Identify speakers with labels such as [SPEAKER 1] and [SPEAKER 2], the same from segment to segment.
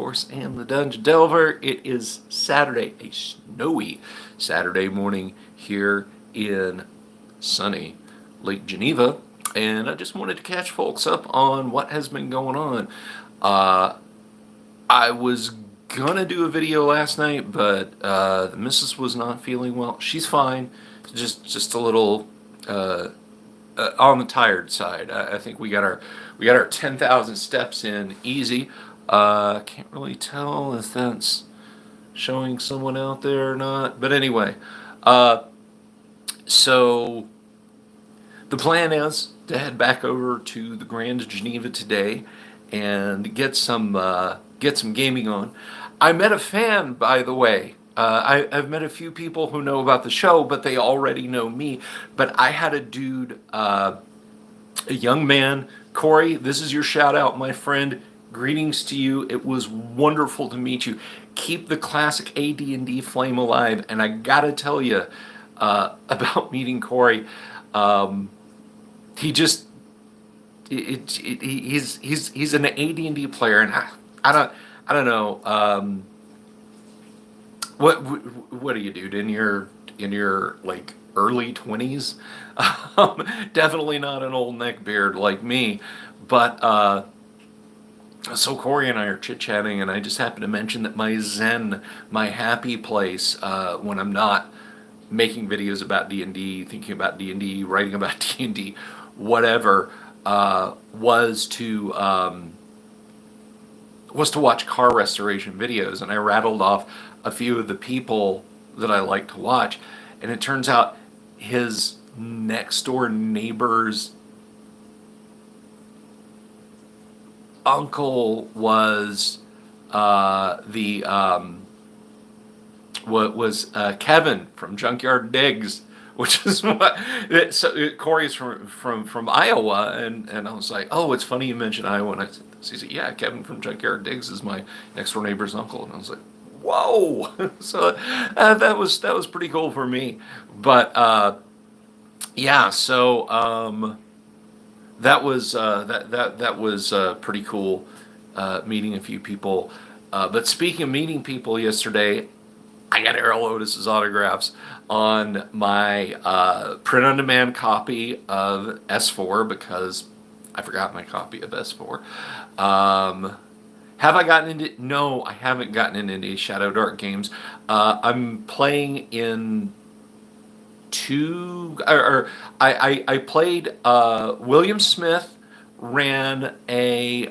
[SPEAKER 1] course, am the Dungeon Delver. It is Saturday, a snowy Saturday morning here in sunny Lake Geneva, and I just wanted to catch folks up on what has been going on. I was gonna do a video last night, but the missus was not feeling well. She's fine, just a little on the tired side. I think we got our 10,000 steps in easy. Can't really tell if that's showing someone out there or not. But anyway, so the plan is to head back over to the Grand Geneva today and get some gaming on. I met a fan, by the way. I've met a few people who know about the show, but they already know me. But I had a dude, a young man, Corey, this is your shout out, my friend. Greetings to you. It was wonderful to meet you. Keep the classic AD&D flame alive. And I gotta tell you about meeting Corey. He just he's an AD&D player, and I don't know. What are you, dude? In your like early 20s? Definitely not an old neck beard like me, but so Corey and I are chit-chatting, and I just happened to mention that my zen, my happy place, when I'm not making videos about D&D, thinking about D&D, writing about D&D, whatever, was to watch car restoration videos, and I rattled off a few of the people that I like to watch, and it turns out his next door neighbor's uncle was Kevin from Junkyard Digs, which is what. So Corey's from Iowa, and I was like, oh, it's funny you mentioned Iowa, and he said, yeah, Kevin from Junkyard Digs is my next door neighbor's uncle, and I was like, whoa. So that was pretty cool for me, but yeah, so that was pretty cool, meeting a few people. But speaking of meeting people, yesterday I got Errol Otis's autographs on my print-on-demand copy of S4 because I forgot my copy of S4. Have I gotten into? No, I haven't gotten into any Shadow Dark games. I'm playing in I played. William Smith ran a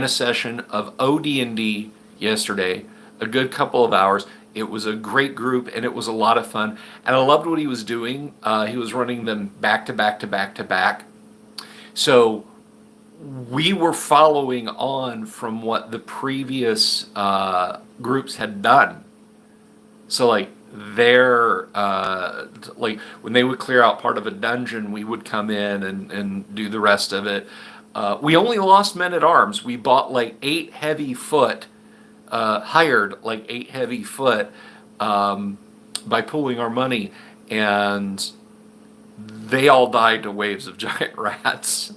[SPEAKER 1] session of OD&D yesterday, a good couple of hours. It was a great group, and it was a lot of fun. And I loved what he was doing. He was running them back to back to back to back. So we were following on from what the previous groups had done. So like like when they would clear out part of a dungeon, we would come in and do the rest of it. We only lost men at arms. We bought like 8 heavy foot, hired like 8 heavy foot by pooling our money, and they all died to waves of giant rats.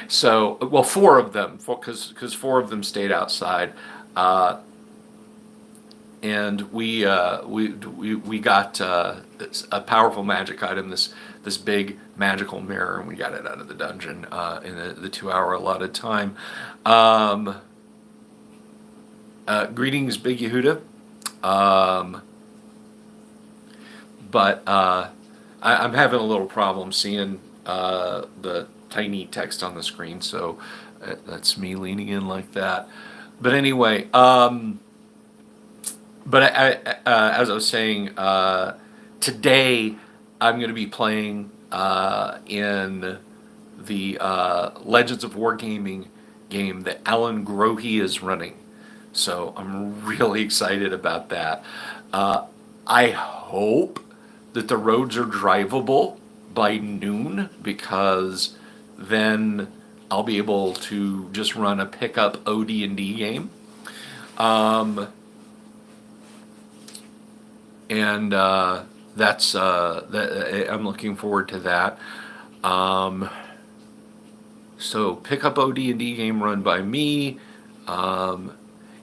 [SPEAKER 1] So, well, 4 of them, because 4 of them stayed outside. And we got a powerful magic item, this big magical mirror, and we got it out of the dungeon in the 2-hour allotted time. Greetings, Big Yehuda. But I'm having a little problem seeing the tiny text on the screen, so that's me leaning in like that. But anyway, but as I was saying, today I'm going to be playing in the Legends of Wargaming game that Alan Grohe is running. So I'm really excited about that. I hope that the roads are drivable by noon, because then I'll be able to just run a pickup OD&D game. And that's I'm looking forward to that. So pick up OD&D game run by me.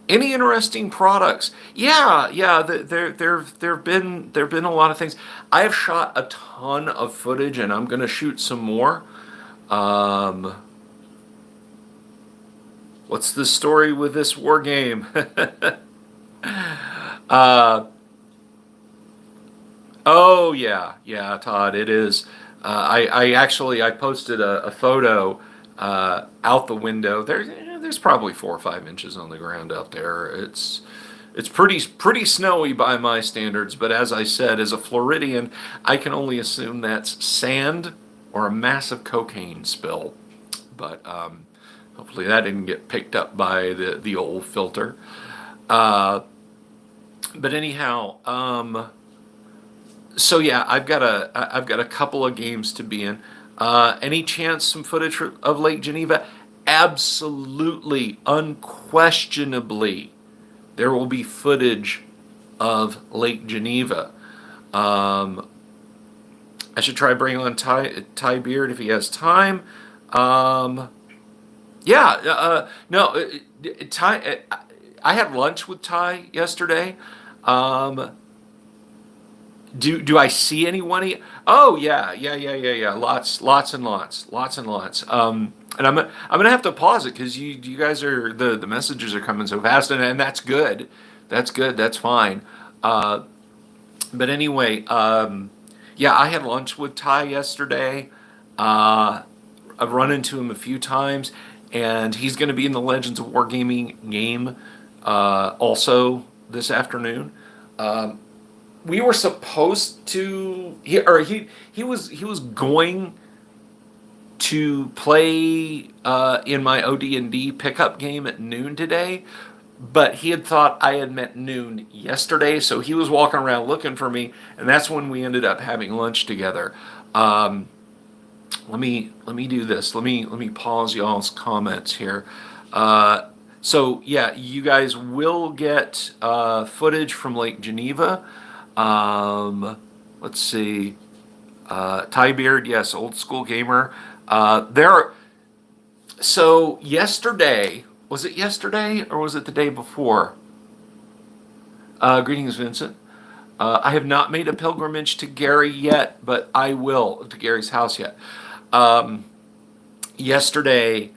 [SPEAKER 1] Any interesting products? Yeah, yeah. There've been a lot of things. I have shot a ton of footage, and I'm gonna shoot some more. Um, what's the story with this war game? uh, oh yeah, yeah, Todd. It is. I actually I posted a photo out the window. There's probably 4 or 5 inches on the ground out there. It's pretty snowy by my standards, but as I said, as a Floridian, I can only assume that's sand or a massive cocaine spill. But hopefully that didn't get picked up by the old filter. Uh, but anyhow, so yeah, I've got a couple of games to be in. Any chance some footage of Lake Geneva? Absolutely, unquestionably, there will be footage of Lake Geneva. Um, I should try bringing on Ty Beard if he has time. Um, yeah, no, Ty. I had lunch with Ty yesterday. Um, do I see anyone? Oh yeah. Lots and lots. And I'm gonna have to pause it because you guys are the messages are coming so fast, and that's good. That's good. That's fine. Uh, but anyway, yeah, I had lunch with Ty yesterday. Uh, I've run into him a few times, and he's going to be in the Legends of Wargaming game also this afternoon. Um, we were supposed to he was going to play in my OD&D pickup game at noon today, but he had thought I had met noon yesterday, so he was walking around looking for me, and that's when we ended up having lunch together. Um, let me do this. Let me pause y'all's comments here. So yeah, you guys will get footage from Lake Geneva. Let's see. Ty Beard, yes, old school gamer. There are, so yesterday, was it yesterday or was it the day before? Greetings, Vincent. I have not made a pilgrimage to Gary yet, but I will, to Gary's house yet. Um, Yesterday,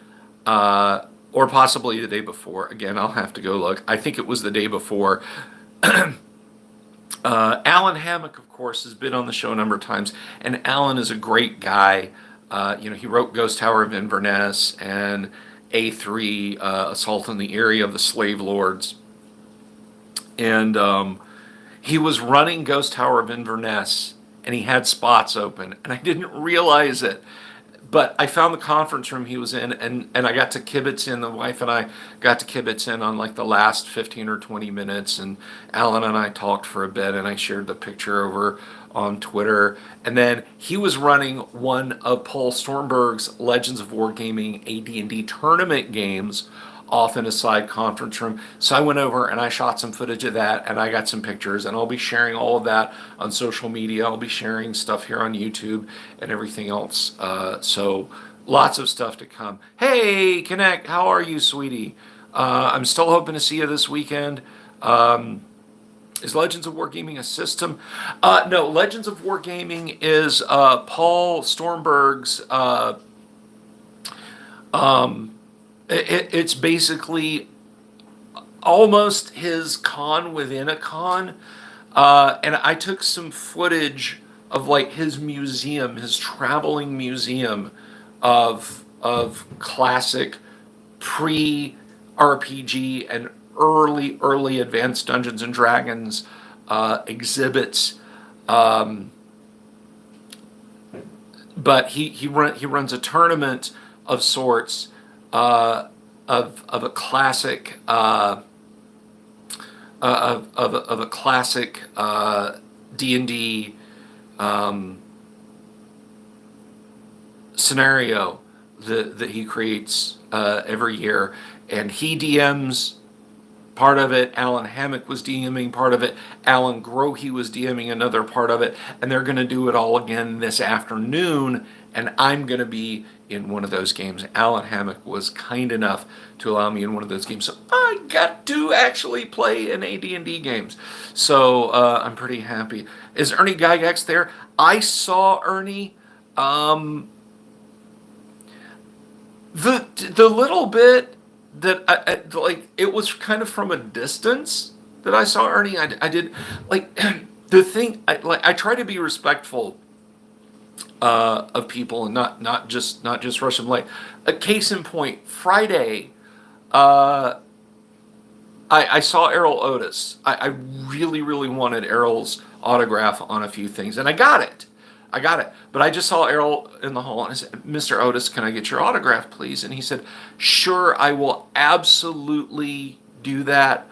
[SPEAKER 1] or possibly the day before. Again, I'll have to go look. I think it was the day before. Alan Hammock, of course, has been on the show a number of times, and Alan is a great guy. He wrote Ghost Tower of Inverness and A3, Assault on the Area of the Slave Lords. And he was running Ghost Tower of Inverness, and he had spots open, and I didn't realize it. But I found the conference room he was in, and I got to kibitz in. The wife and I got to kibitz in on like the last 15 or 20 minutes, and Alan and I talked for a bit, and I shared the picture over on Twitter. And then he was running one of Paul Stormberg's Legends of Wargaming AD&D tournament games off in a side conference room. So I went over and I shot some footage of that, and I got some pictures, and I'll be sharing all of that on social media. I'll be sharing stuff here on YouTube and everything else. So lots of stuff to come. Hey, Connect, how are you, sweetie? I'm still hoping to see you this weekend. Is Legends of Wargaming a system? No, Legends of Wargaming is Paul Stormberg's it's basically almost his con within a con. And I took some footage of like his museum, his traveling museum of classic pre RPG and early advanced Dungeons and Dragons exhibits. But he runs a tournament of sorts of a classic of a classic D&D scenario that he creates every year, and he DMs part of it. Alan Hammock was DMing part of it. Alan Grohe was DMing another part of it, and they're going to do it all again this afternoon. And I'm going to be in one of those games. Alan Hammock was kind enough to allow me in one of those games, so I got to actually play in AD&D games. So I'm pretty happy. Is Ernie Gygax there? I saw Ernie. The little bit that I like, it was kind of from a distance that I saw Ernie. I did like the thing. I try to be respectful of people and not just rush them. Like a case in point, Friday, I saw Errol Otis. I really wanted Errol's autograph on a few things, and I got it. But I just saw Errol in the hall, and I said, "Mr. Otis, can I get your autograph, please?" And he said, "Sure, I will absolutely do that.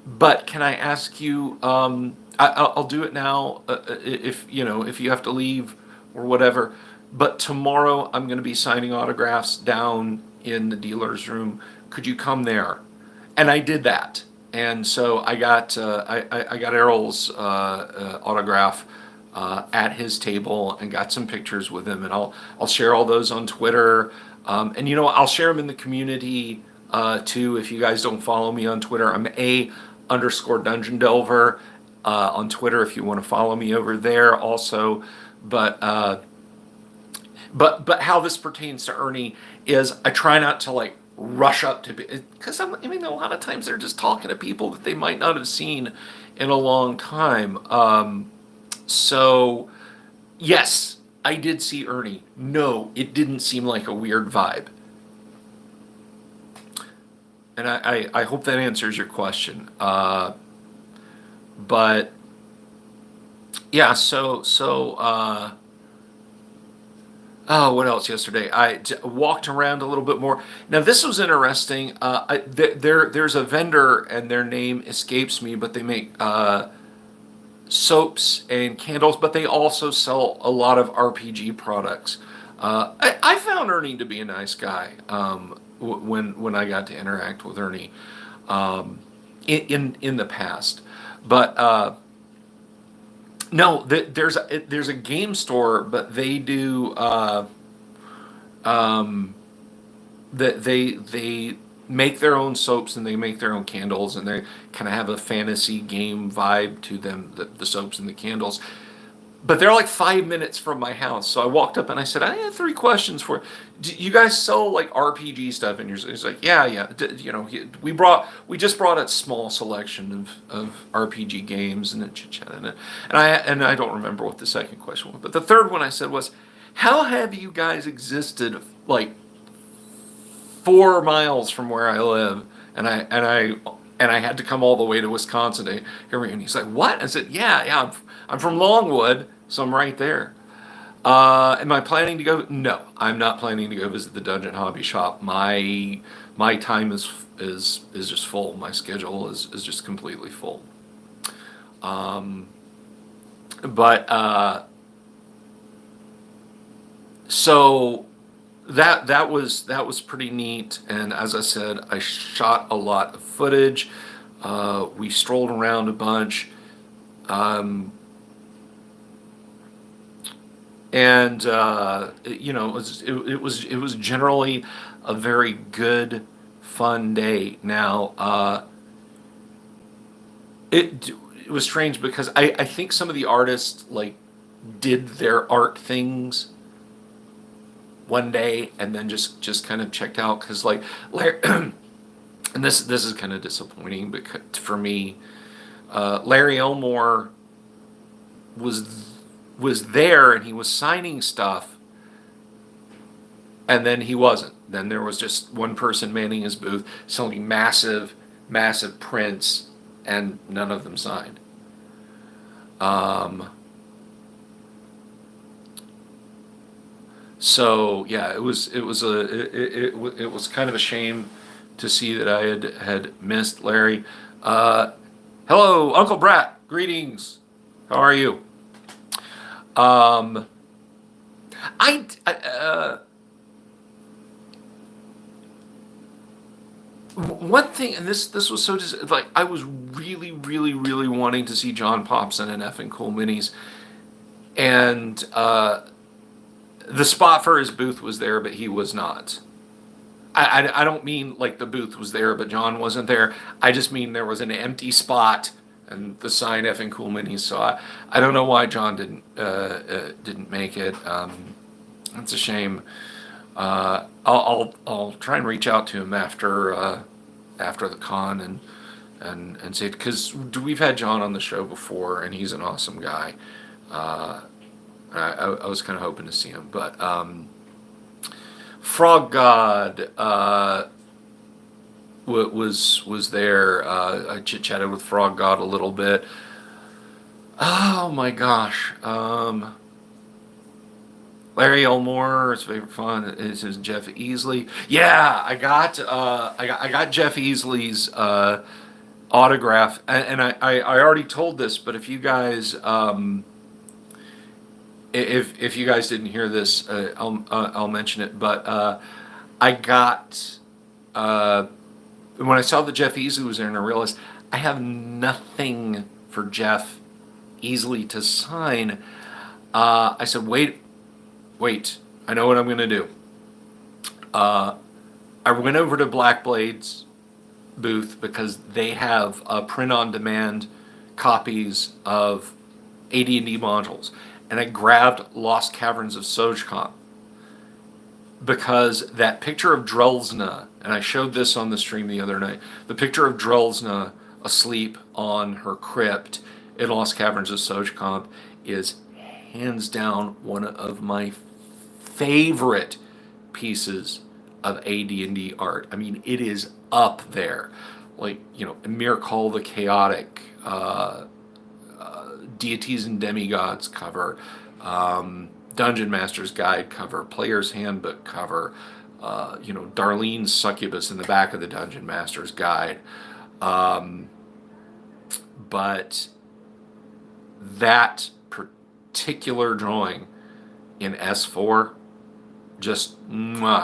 [SPEAKER 1] But can I ask you? I'll do it now. If you have to leave or whatever. But tomorrow I'm going to be signing autographs down in the dealer's room. Could you come there?" And I did that, and so I got Errol's autograph at his table and got some pictures with him, and I'll share all those on Twitter, and I'll share them in the community too. If you guys don't follow me on Twitter, I'm _Dungeon Delver on Twitter if you want to follow me over there also. But how this pertains to Ernie is I try not to like rush up to, because a lot of times they're just talking to people that they might not have seen in a long time. So yes, I did see Ernie. No, it didn't seem like a weird vibe. And I hope that answers your question. But yeah, so oh, what else yesterday? I walked around a little bit more. Now this was interesting. There's a vendor, and their name escapes me, but they make soaps and candles, but they also sell a lot of RPG products. I found Ernie to be a nice guy when I got to interact with Ernie in the past. But no, there's a game store, but they do they make their own soaps and they make their own candles, and they kind of have a fantasy game vibe to them, the soaps and the candles. But they're like 5 minutes from my house, so I walked up and I said, "I have 3 questions for you. Do you guys sell like RPG stuff?" And he's like, "Yeah. We just brought a small selection of RPG games," and then chit-chat in it. And I don't remember what the second question was, but the third one I said was, "How have you guys existed like 4 miles from where I live, and I had to come all the way to Wisconsin to hear you?" And he's like, "What?" I said, "Yeah, I'm from Longwood, so I'm right there. Am I planning to go?" No, I'm not planning to go visit the Dungeon Hobby Shop. My time is just full. My schedule is just completely full. So that was pretty neat, and as I said, I shot a lot of footage. We strolled around a bunch, and it was generally a very good, fun day. Now it was strange because I think some of the artists like did their art things one day and then just kind of checked out, because like Larry, and this is kind of disappointing because for me, Larry Elmore was there and he was signing stuff, and then he wasn't. Then there was just one person manning his booth selling massive prints, and none of them signed. So yeah, it was kind of a shame to see that I had missed Larry. Hello, Uncle Brat. Greetings. How are you? One thing, and this was so just like, I was really wanting to see John Popson and effing Cool Minis, and The spot for his booth was there, but he was not. I don't mean like the booth was there, but John wasn't there. I just mean there was an empty spot and the sign effing cool minis. So I don't know why John didn't make it. It's a shame. I'll try and reach out to him after the con and say, because we've had John on the show before and he's an awesome guy. I was kind of hoping to see him, but Frog God was there. I chit-chatted with Frog God a little bit. Oh my gosh. Larry Elmore's favorite fun is Jeff Easley. Yeah, I got Jeff Easley's autograph, and I already told this, but if you guys if you guys didn't hear this, I'll mention it. But I got when I saw that Jeff Easley was there, and I realized I have nothing for Jeff Easley to sign. I said, wait, I know what I'm going to do. I went over to Black Blade's booth because they have print-on-demand copies of AD&D modules. And I grabbed Lost Caverns of Sojcom because that picture of Drelsna, and I showed this on the stream the other night, the picture of Drelsna asleep on her crypt in Lost Caverns of Sojcom is hands down one of my favorite pieces of AD&D art. I mean, it is up there. Like, Emir Call the Chaotic, Deities and Demigods cover, Dungeon Master's Guide cover, Player's Handbook cover, Darlene's Succubus in the back of the Dungeon Master's Guide. But that particular drawing in S4, just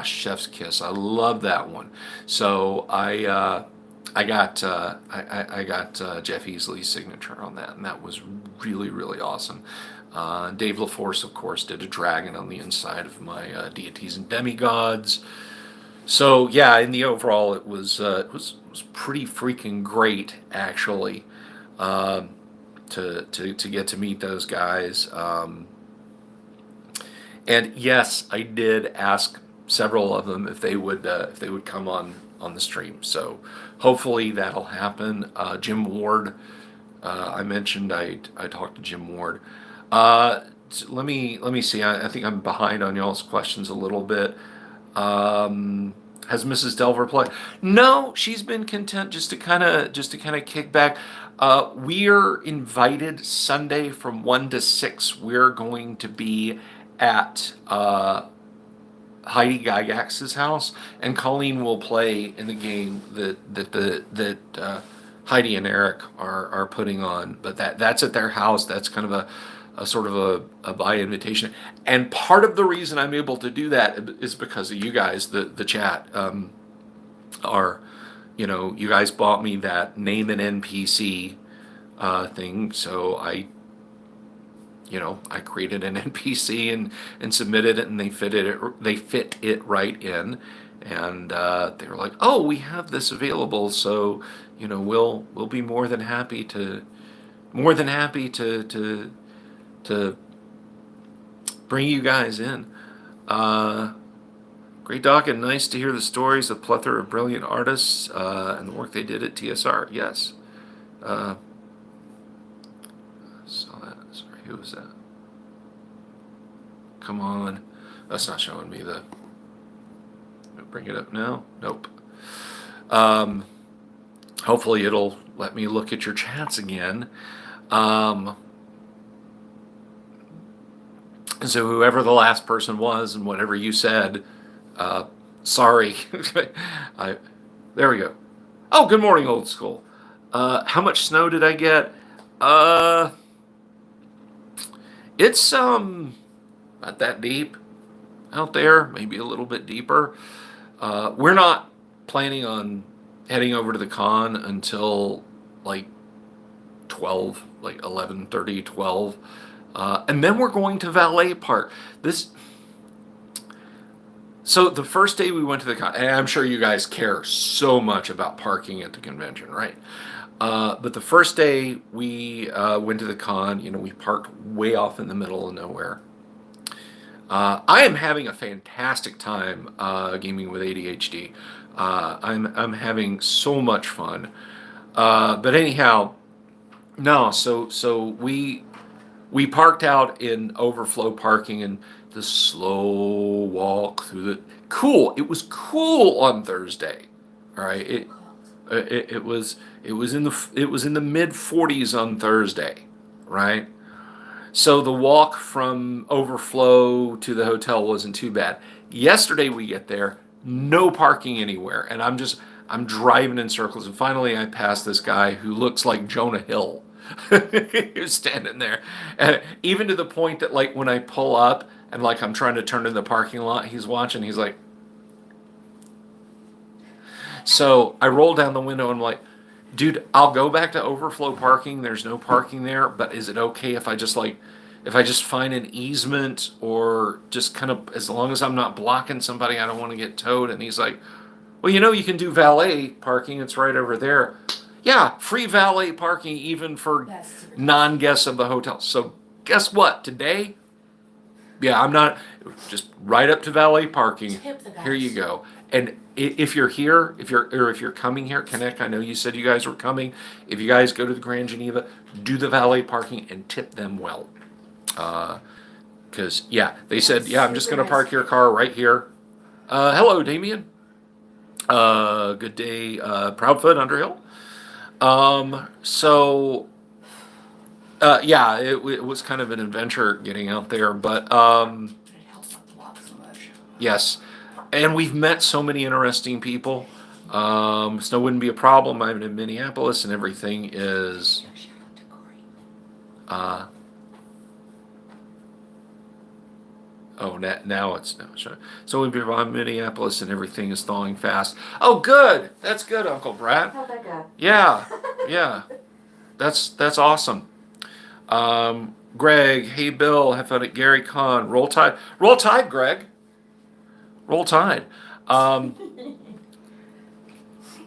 [SPEAKER 1] chef's kiss. I love that one. So I got Jeff Easley's signature on that, and that was really, really awesome. Dave LaForce, of course, did a dragon on the inside of my Deities and Demigods. So yeah, in the overall, it was pretty freaking great, actually, to get to meet those guys. And yes, I did ask several of them if they would come on the stream. So hopefully that'll happen. Jim Ward, I mentioned I talked to Jim Ward. Let me see. I think I'm behind on y'all's questions a little bit. Has Mrs. Delver played? No, she's been content just to kind of kick back. We're invited Sunday from 1 to 6. We're going to be at Heidi Gygax's house, and Colleen will play in the game that Heidi and Eric are putting on. But that's at their house. That's kind of a sort of a by invitation. And part of the reason I'm able to do that is because of you guys, the chat. You guys bought me that name an NPC thing, so I created an NPC and submitted it, and they fit it right in, and they were like, "Oh, we have this available, so we'll be more than happy to bring you guys in." Great doc, and nice to hear the stories of plethora of brilliant artists and the work they did at TSR. Yes. Saw that. Sorry, who was that? Come on. That's not showing me the... Bring it up now? Nope. Hopefully it'll let me look at your chats again. So whoever the last person was and whatever you said, sorry. There we go. Oh, good morning, old school. How much snow did I get? It's not that deep out there, maybe a little bit deeper. We're not planning on heading over to the con until like 12, like 11:30, 12. And then we're going to Valet Park. So the first day we went to the con, and I'm sure you guys care so much about parking at the convention, right? But the first day we went to the con, we parked way off in the middle of nowhere. I am having a fantastic time gaming with ADHD. I'm having so much fun. But anyhow, no. So we parked out in overflow parking and the slow walk through the cool. It was cool on Thursday. All right. It was in the mid 40s on Thursday, right? So the walk from overflow to the hotel wasn't too bad. Yesterday we get there, no parking anywhere, and I'm driving in circles, and finally I pass this guy who looks like Jonah Hill. He's standing there, and even to the point that like when I pull up and like I'm trying to turn in the parking lot, he's watching. He's like, so I roll down the window and I'm like, dude, I'll go back to overflow parking. There's no parking there, but is it okay if I just find an easement or just kind of as long as I'm not blocking somebody, I don't want to get towed. And he's like, well, you can do valet parking. It's right over there. Yeah, free valet parking even for non-guests of the hotel. So guess what? Today, yeah, I'm not just right up to valet parking.
[SPEAKER 2] Tip the guys.
[SPEAKER 1] Here you go. And if you're here, if you're coming here, Connect. I know you said you guys were coming. If you guys go to the Grand Geneva, do the valet parking and tip them well. Because yeah, they said, yeah, I'm just gonna park your car right here. Hello, Damien. Good day, Proudfoot Underhill. So yeah, it was kind of an adventure getting out there, but
[SPEAKER 2] It helps not to walk so much.
[SPEAKER 1] yes, and we've met so many interesting people. Snow wouldn't be a problem. I'm in Minneapolis, and everything is.
[SPEAKER 2] Shout out to Corey.
[SPEAKER 1] Uh, oh, now it's no. So we've been in Minneapolis, and everything is thawing fast. Oh, good. That's good, Uncle Brad.
[SPEAKER 2] How'd that go?
[SPEAKER 1] Yeah, yeah. That's awesome. Greg, hey Bill, have fun at GaryCon. Roll Tide, Greg. Roll Tide.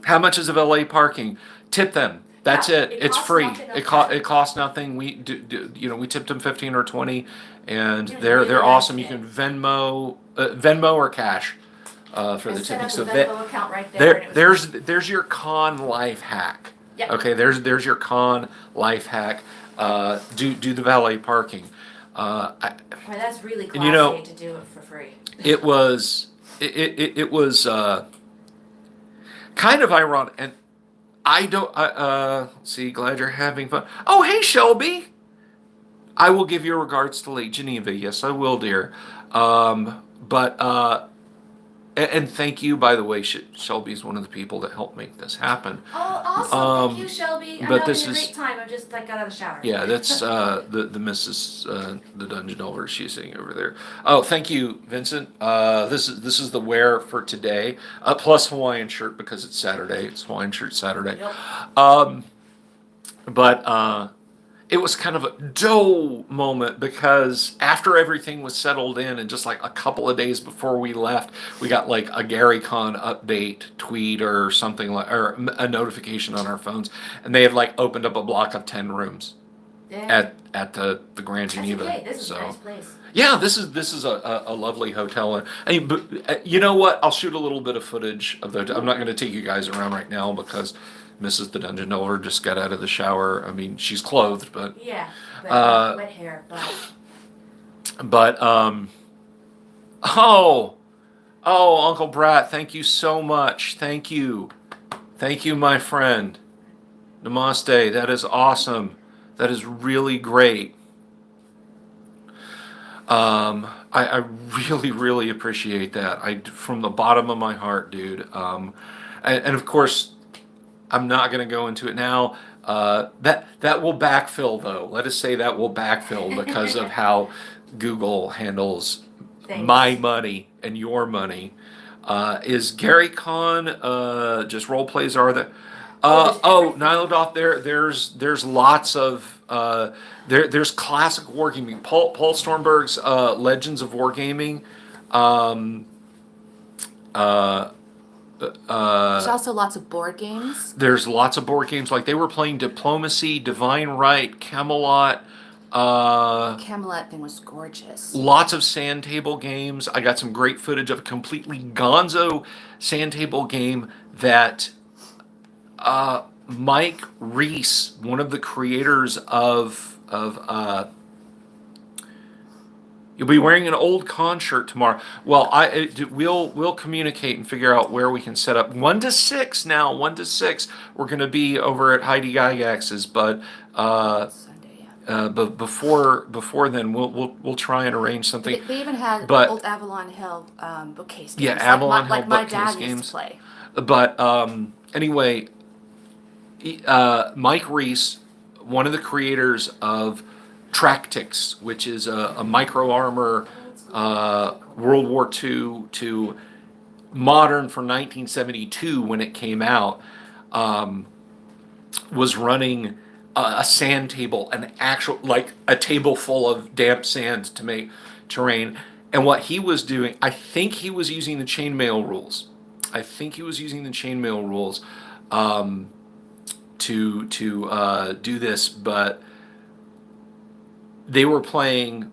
[SPEAKER 1] How much is of LA parking? Tip them. That's
[SPEAKER 2] Yeah,
[SPEAKER 1] it.
[SPEAKER 2] it
[SPEAKER 1] It's
[SPEAKER 2] costs
[SPEAKER 1] free.
[SPEAKER 2] nothing
[SPEAKER 1] It costs nothing. We we tipped them 15 or 20, and
[SPEAKER 2] It was
[SPEAKER 1] they're
[SPEAKER 2] really nice
[SPEAKER 1] awesome. You
[SPEAKER 2] today.
[SPEAKER 1] can Venmo or cash for the
[SPEAKER 2] I set
[SPEAKER 1] tipping.
[SPEAKER 2] up
[SPEAKER 1] So
[SPEAKER 2] a Venmo account right there. And it was
[SPEAKER 1] there's your con life hack.
[SPEAKER 2] Yeah.
[SPEAKER 1] Okay, there's your con life hack. Do the valet parking.
[SPEAKER 2] Boy, that's really
[SPEAKER 1] And you know-
[SPEAKER 2] classy to do it for free.
[SPEAKER 1] It was kind of ironic, and I don't see. Glad you're having fun. Oh, hey Shelby, I will give your regards to Lake Geneva. Yes, I will, dear. But and thank you, by the way. Shelby's one of the people that helped make this happen.
[SPEAKER 2] Oh, awesome. Thank you, Shelby. I'm
[SPEAKER 1] but
[SPEAKER 2] having
[SPEAKER 1] this
[SPEAKER 2] a
[SPEAKER 1] is-
[SPEAKER 2] great time. I just got out of the shower.
[SPEAKER 1] Yeah, that's the Mrs. The Dungeon Delver. She's sitting over there. Oh, thank you, Vincent. This is the wear for today. Plus Hawaiian shirt because it's Saturday. It's Hawaiian shirt Saturday.
[SPEAKER 2] Yep.
[SPEAKER 1] But it was kind of a dough moment because after everything was settled in and just like a couple of days before we left, we got like a GaryCon update tweet or something like, or a notification on our phones, and they had like opened up a block of 10 rooms
[SPEAKER 2] Yeah.
[SPEAKER 1] at the Grand
[SPEAKER 2] That's
[SPEAKER 1] Geneva.
[SPEAKER 2] okay. This is
[SPEAKER 1] So
[SPEAKER 2] a nice place.
[SPEAKER 1] yeah, this is a lovely hotel. And I mean, but, you know what? I'll shoot a little bit of footage of the. I'm not going to take you guys around right now because Mrs. the Dungeon Delver just got out of the shower. I mean, she's clothed, but
[SPEAKER 2] Yeah. But wet hair.
[SPEAKER 1] but oh Uncle Brat, thank you so much. Thank you, my friend. Namaste. That is awesome. That is really great. I really, really appreciate that. From the bottom of my heart, dude. And of course, I'm not going to go into it now. That will backfill, though. Let us say that will backfill because of how Google handles
[SPEAKER 2] Thanks.
[SPEAKER 1] my money and your money. Is GaryCon just role plays? Are there? Nylodoff, there's lots of there's classic wargaming. Paul Stormberg's Legends of Wargaming. Uh,
[SPEAKER 3] There's also lots of board games.
[SPEAKER 1] there's lots of board games. Like they were playing Diplomacy, Divine Right, Camelot.
[SPEAKER 3] Camelot thing was gorgeous.
[SPEAKER 1] Lots of sand table games. I got some great footage of a completely gonzo sand table game that Mike Reese, one of the creators of you'll be wearing an old con shirt tomorrow. Well, we'll communicate and figure out where we can set up 1 to 6 now. 1 to 6. We're going to be over at Heidi Gygax's, but
[SPEAKER 3] Sunday, yeah.
[SPEAKER 1] but before then, we'll try and arrange something.
[SPEAKER 3] They even had
[SPEAKER 1] But-
[SPEAKER 3] old Avalon Hill bookcase games.
[SPEAKER 1] Yeah, Avalon Hill
[SPEAKER 3] like my
[SPEAKER 1] bookcase
[SPEAKER 3] dad
[SPEAKER 1] games.
[SPEAKER 3] used to play.
[SPEAKER 1] But anyway, Mike Reese, one of the creators of Tractics, which is a micro armor World War II to modern for 1972 when it came out, was running a sand table, an actual, like a table full of damp sand to make terrain. And what he was doing, I think he was using the chainmail rules. To do this, but they were playing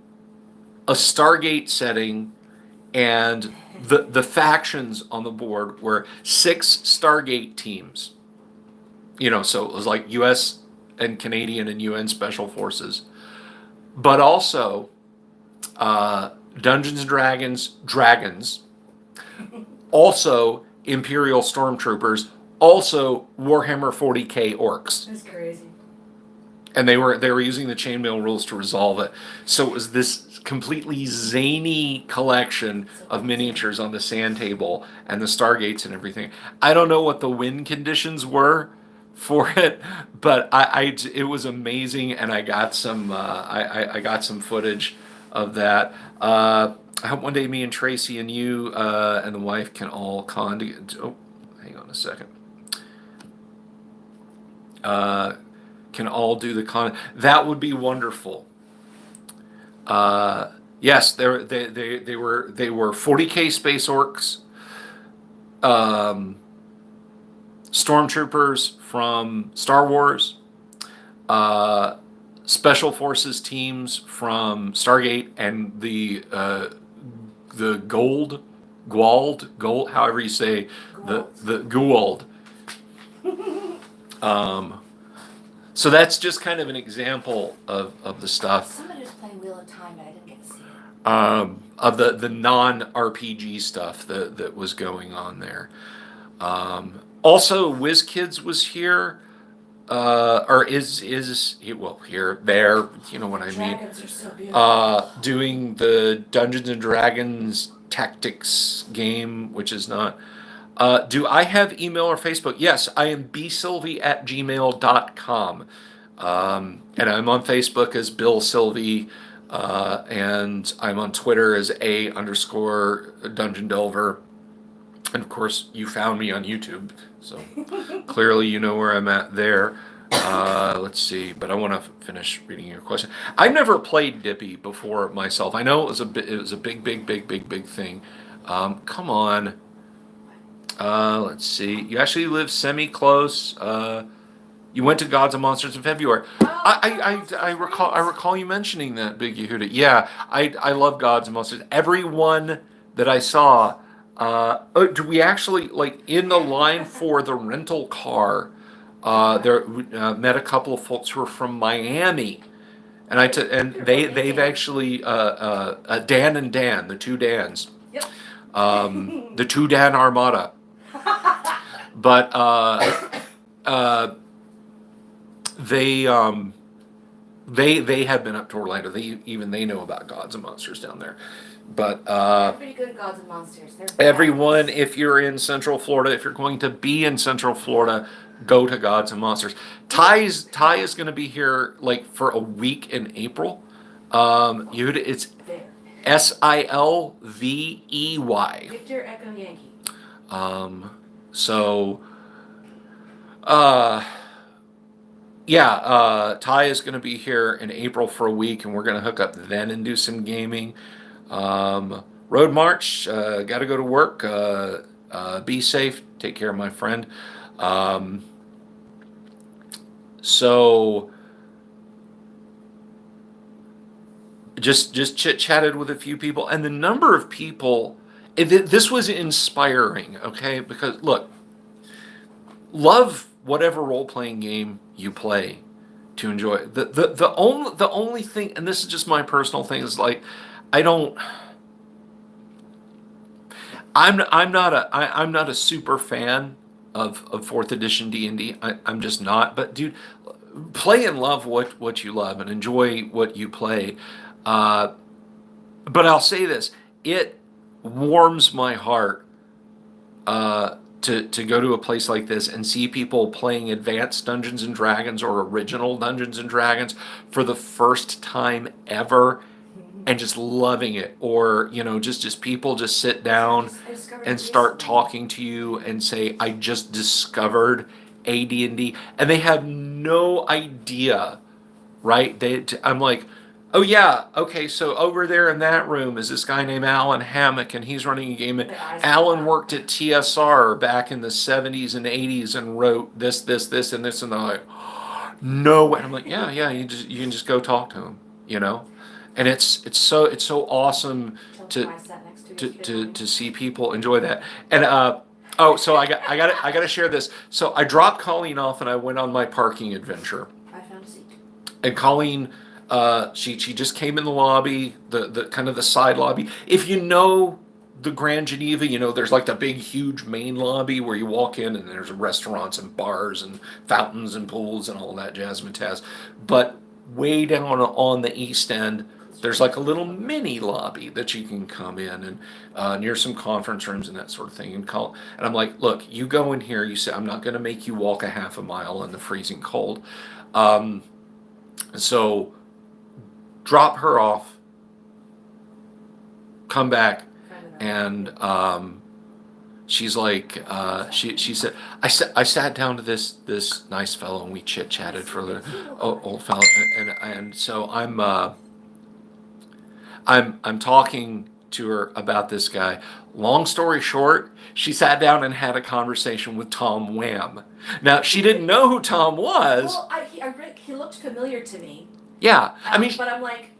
[SPEAKER 1] a Stargate setting, and the factions on the board were 6 Stargate teams. So it was like U.S. and Canadian and UN Special Forces, but also Dungeons and Dragons, also Imperial Stormtroopers, also Warhammer 40K orcs.
[SPEAKER 2] That's crazy.
[SPEAKER 1] And they were using the chainmail rules to resolve it. So it was this completely zany collection of miniatures on the sand table and the Stargates and everything. I don't know what the win conditions were for it, but it was amazing, and I got some I got some footage of that. I hope one day me and Tracy and you and the wife can all con together. Oh, hang on a second. Can all do the con. That would be wonderful. Yes, they were 40K space orcs, stormtroopers from Star Wars, special forces teams from Stargate, and the Gwald, however you say the Gwald. So that's just kind of an example of the stuff.
[SPEAKER 2] Somebody was playing Wheel of Time, but I didn't get to see it.
[SPEAKER 1] Of the non-RPG stuff that was going on there. Also, WizKids was here, or is here, there, you know what I mean.
[SPEAKER 2] Dragons are so beautiful.
[SPEAKER 1] Doing the Dungeons and Dragons tactics game, which is not. Do I have email or Facebook? Yes, I am bsylvie@gmail.com. And I'm on Facebook as Bill Sylvie, and I'm on Twitter as _Dungeon Delver. And of course, you found me on YouTube, so clearly you know where I'm at there. Let's see, but I want to finish reading your question. I've never played Dippy before myself. I know it was a big thing. Come on. Let's see. You actually live semi-close. You went to Gods and Monsters in February. I recall you mentioning that, Big Yehuda. Yeah, I love Gods and Monsters. Everyone that I saw. Do we actually, like, in the line for the rental car? There met a couple of folks who were from Miami, and they've actually Dan and Dan, the two Dans.
[SPEAKER 2] Yep.
[SPEAKER 1] The two Dan Armada. But they have been up to Orlando. They know about Gods and Monsters down there. But
[SPEAKER 2] They're pretty good at Gods and Monsters. They're
[SPEAKER 1] everyone, if you're in Central Florida, if you're going to be in Central Florida, go to Gods and Monsters. Ty is going to be here like for a week in April. It's
[SPEAKER 2] there.
[SPEAKER 1] SILVEY.
[SPEAKER 2] Victor Echo Yankee.
[SPEAKER 1] Ty is going to be here in April for a week, and we're going to hook up then and do some gaming. Road March, got to go to work. Be safe. Take care, my friend. So just chit chatted with a few people, and the number of people. This was inspiring. Okay, because look, love whatever role playing game you play to enjoy it. The only thing, and this is just my personal thing, is like I don't. I'm not a super fan of fourth edition D&D. I'm just not. But dude, play and love what you love and enjoy what you play. Uh, but I'll say this: it warms my heart to go to a place like this and see people playing advanced Dungeons and Dragons or original Dungeons and Dragons for the first time ever and just loving it, or just people just sit down
[SPEAKER 2] I discovered
[SPEAKER 1] and
[SPEAKER 2] it
[SPEAKER 1] start
[SPEAKER 2] recently.
[SPEAKER 1] talking to you and say, I just discovered AD&D, and they have no idea, right? I'm like, oh yeah, okay, so over there in that room is this guy named Alan Hammock, and he's running a game. And
[SPEAKER 2] My eyes
[SPEAKER 1] Alan
[SPEAKER 2] are
[SPEAKER 1] worked at TSR back in the 70s and 80s and wrote this, and this, and they're like, no way. And I'm like, yeah, you can just go talk to him. And it's so awesome
[SPEAKER 2] Tell
[SPEAKER 1] to
[SPEAKER 2] them I sat next to yesterday.
[SPEAKER 1] to see people enjoy that. And so I got to share this. So I dropped Colleen off and I went on my parking adventure.
[SPEAKER 2] I found a seat.
[SPEAKER 1] And Colleen, she just came in the lobby, the kind of the side lobby. If you know the Grand Geneva, there's like the big, huge main lobby where you walk in and there's restaurants and bars and fountains and pools and all that jazz and tazz. But way down on the east end, there's like a little mini lobby that you can come in and near some conference rooms and that sort of thing. And I'm like, look, you go in here. You say, I'm not going to make you walk a half a mile in the freezing cold. So drop her off, come back, and she's like, she said, I sat down to this nice fellow and we chit chatted for a little, old fellow, and so I'm talking to her about this guy. Long story short, she sat down and had a conversation with Tom Wham. Now she didn't know who Tom was.
[SPEAKER 2] Well, he looked familiar to me.
[SPEAKER 1] Yeah, I mean,
[SPEAKER 2] But I'm like,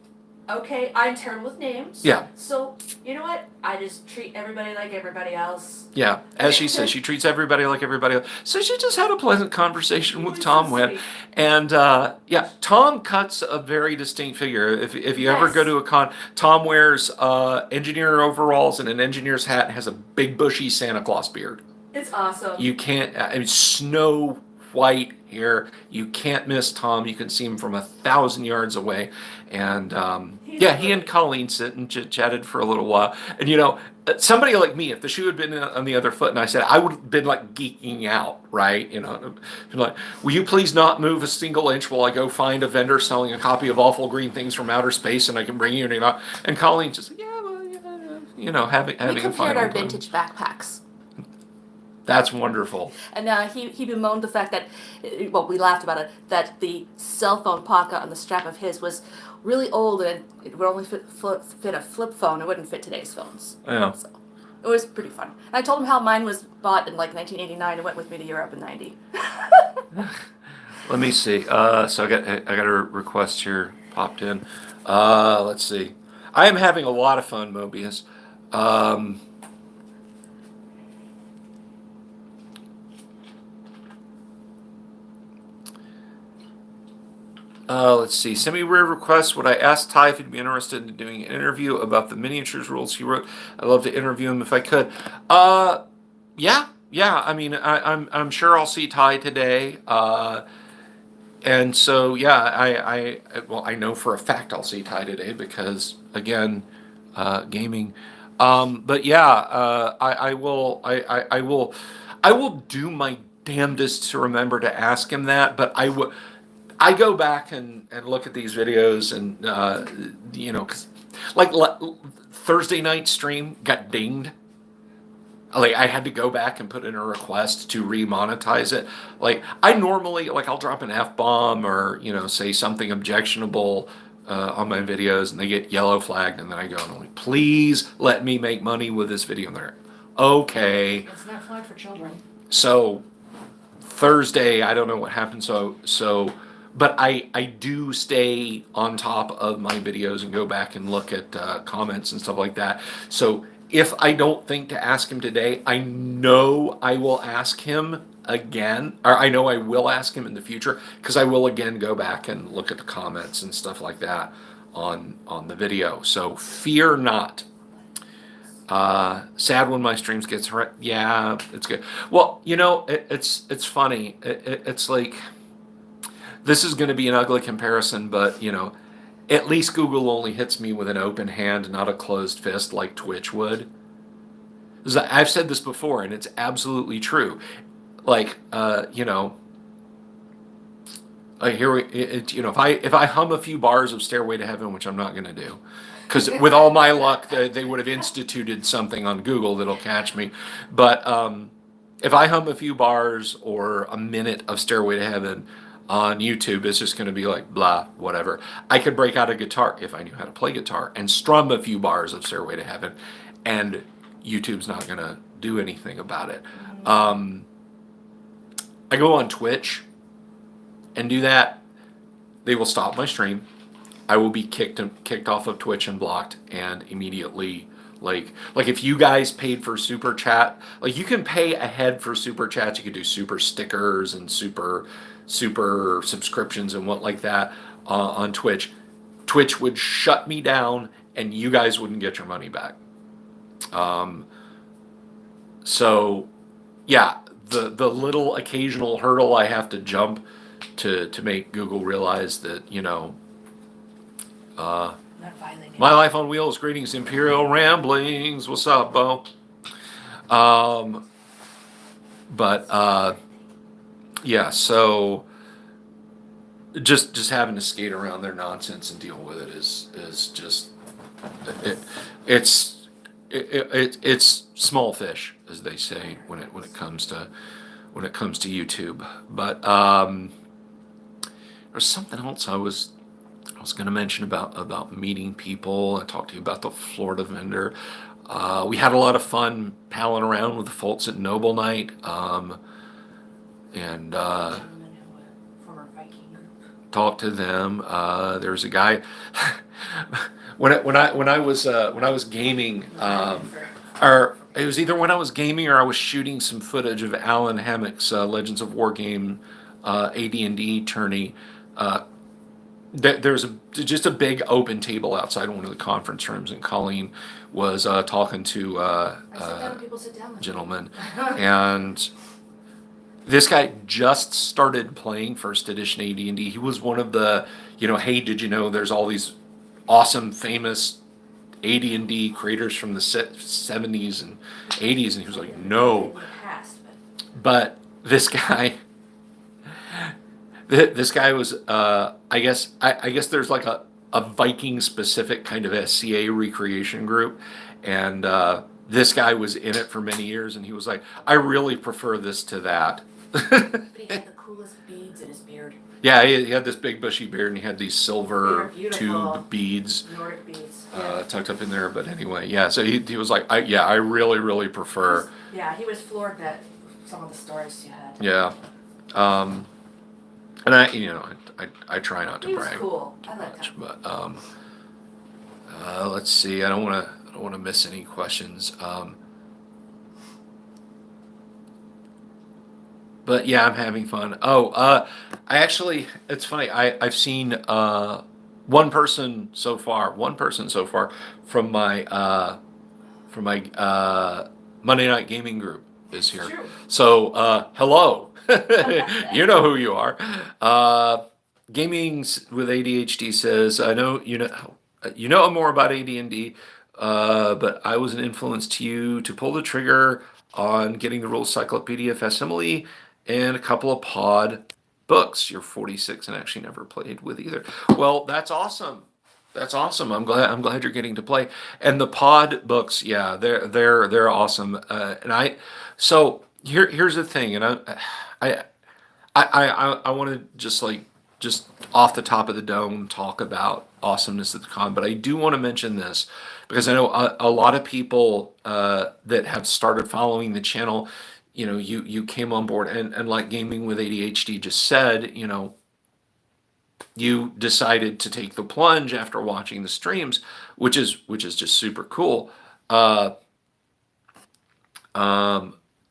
[SPEAKER 2] okay, I'm terrible with names.
[SPEAKER 1] Yeah.
[SPEAKER 2] So, you know what? I just treat everybody like everybody else.
[SPEAKER 1] yeah, as she says, she treats everybody like everybody else. So she just had a pleasant conversation with Tom Webb. And yeah, Tom cuts a very distinct figure. If you ever
[SPEAKER 2] Yes.
[SPEAKER 1] go to a con, Tom wears engineer overalls and an engineer's hat and has a big bushy Santa Claus beard.
[SPEAKER 2] It's awesome.
[SPEAKER 1] You can't, I mean, snow white hair. You can't miss Tom. You can see him from 1,000 yards away. And yeah, he and Colleen sit and chatted for a little while. And somebody like me, if the shoe had been on the other foot and I said, I would have been like geeking out, right? Like, will you please not move a single inch while I go find a vendor selling a copy of Awful Green Things from Outer Space and I can bring you and Colleen just, yeah, well, having
[SPEAKER 3] We
[SPEAKER 1] a fine
[SPEAKER 3] compared our
[SPEAKER 1] old time.
[SPEAKER 3] vintage backpacks.
[SPEAKER 1] That's wonderful.
[SPEAKER 3] And he bemoaned the fact that, well, we laughed about it, that the cell phone pocket on the strap of his was really old and it would only fit a flip phone. It wouldn't fit today's phones.
[SPEAKER 1] Yeah.
[SPEAKER 3] So it was pretty fun. And I told him how mine was bought in like 1989 and went with me to Europe in 90.
[SPEAKER 1] Let me see. So I got a request here popped in. Let's see. I am having a lot of fun, Mobius. Let's see. Semi-rare request. Would I ask Ty if he'd be interested in doing an interview about the miniatures rules he wrote? I'd love to interview him if I could. Yeah. I mean, I'm sure I'll see Ty today. And so yeah, I know for a fact I'll see Ty today because again, gaming. But yeah, I will do my damnedest to remember to ask him that. But I go back and look at these videos and, 'cause like Thursday night stream got dinged. Like I had to go back and put in a request to remonetize it. Like I normally, I'll drop an F-bomb or, say something objectionable on my videos and they get yellow flagged and then I go and I'm like, please let me make money with this video. And they're, okay.
[SPEAKER 2] It's not fun for children.
[SPEAKER 1] So Thursday, I don't know what happened. But I do stay on top of my videos and go back and look at comments and stuff like that. So if I don't think to ask him today, I know I will ask him again, or I know I will ask him in the future, because I will again go back and look at the comments and stuff like that on the video. So fear not. Sad when my streams gets hurt. Yeah, it's good. Well, it's funny. It's like, this is going to be an ugly comparison, but at least Google only hits me with an open hand, not a closed fist like Twitch would. I've said this before, and it's absolutely true. Like, if I hum a few bars of Stairway to Heaven, which I'm not going to do, because with all my luck, they would have instituted something on Google that'll catch me. But if I hum a few bars or a minute of Stairway to Heaven on YouTube, it's just going to be like blah, whatever. I could break out a guitar if I knew how to play guitar and strum a few bars of Stairway to Heaven, and YouTube's not going to do anything about it. I go on Twitch and do that, they will stop my stream. I will be kicked off of Twitch and blocked, and immediately, like if you guys paid for super chat, like you can pay ahead for super chats, you could do super stickers and super subscriptions and what like that on Twitch. Twitch would shut me down, and you guys wouldn't get your money back. So yeah, the little occasional hurdle I have to jump to make Google realize that,
[SPEAKER 2] Not violating.
[SPEAKER 1] my life on wheels. Greetings, Imperial Ramblings. What's up, Bo? Yeah, so just having to skate around their nonsense and deal with it is just it's small fish, as they say when it comes to YouTube. But there's something else I was going to mention about meeting people. I talked to you about the Florida vendor. We had a lot of fun palling around with the folks at Noble Night, and
[SPEAKER 2] Gentlemen who were former Viking group.
[SPEAKER 1] talked to them. There's a guy when I was gaming, or it was either when I was gaming or I was shooting some footage of Alan Hammock's Legends of War game AD&D tourney. There's just a big open table outside one of the conference rooms, and Colleen was talking to
[SPEAKER 2] People sit down with
[SPEAKER 1] gentleman, and this guy just started playing first edition AD&D. He was one of the, hey, did you know there's all these awesome, famous AD&D creators from the 70s and 80s, and he was like, no.
[SPEAKER 2] in the past,
[SPEAKER 1] But this guy was, I guess there's like a Viking specific kind of SCA recreation group, and this guy was in it for many years, and he was like, I really prefer this to that.
[SPEAKER 2] but he had the coolest beads in his beard.
[SPEAKER 1] Yeah, he had this big bushy beard, and he had these silver
[SPEAKER 2] They were beautiful.
[SPEAKER 1] tube beads
[SPEAKER 2] Nordic beads.
[SPEAKER 1] tucked up in there. But anyway, yeah. So he was like, I really prefer.
[SPEAKER 2] Yeah, he was floored at some of the stories you had.
[SPEAKER 1] Yeah, and I try not to
[SPEAKER 2] He was
[SPEAKER 1] brag
[SPEAKER 2] cool. I like
[SPEAKER 1] much,
[SPEAKER 2] him.
[SPEAKER 1] but let's see. I don't want to miss any questions. But yeah, I'm having fun. It's funny. I've seen one person so far from my Monday Night Gaming group is here.
[SPEAKER 2] True.
[SPEAKER 1] So hello, you know who you are. Gaming with ADHD says, I know you know more about AD&D, but I was an influence to you to pull the trigger on getting the Rules Cyclopedia facsimile and a couple of pod books. You're 46 and actually never played with either. Well, that's awesome. That's awesome. I'm glad you're getting to play. And the pod books, yeah, they're awesome. So here's the thing, and I want to just like just off the top of the dome talk about awesomeness at the con, but I do want to mention this because I know a lot of people that have started following the channel, you came on board and like Gaming with ADHD just said, you decided to take the plunge after watching the streams, which is just super cool.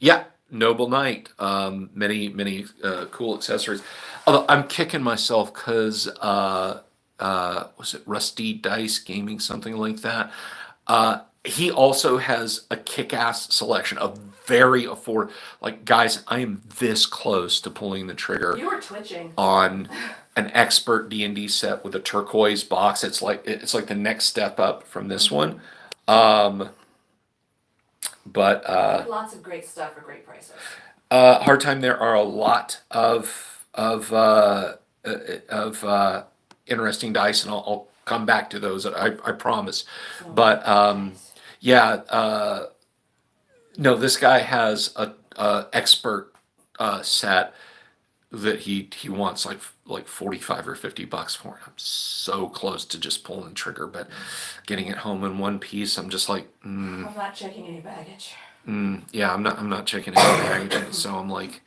[SPEAKER 1] Yeah, Noble Knight, many cool accessories. Although I'm kicking myself because was it Rusty Dice Gaming, something like that? He also has a kick-ass selection of very affordable. Like, guys, I am this close to pulling the trigger
[SPEAKER 2] You were twitching.
[SPEAKER 1] on an expert D&D set with a turquoise box. It's like the next step up from this one. But
[SPEAKER 2] Lots of great stuff for great prices.
[SPEAKER 1] hard time. There are a lot of interesting dice, and I'll come back to those. I promise.
[SPEAKER 2] So
[SPEAKER 1] But
[SPEAKER 2] nice.
[SPEAKER 1] yeah, no, this guy has a expert set that he wants like 45 or $50 for it. I'm so close to just pulling the trigger, but getting it home in one piece, I'm just like,
[SPEAKER 2] I'm not checking any baggage.
[SPEAKER 1] yeah, I'm not checking any packaging. So I'm like,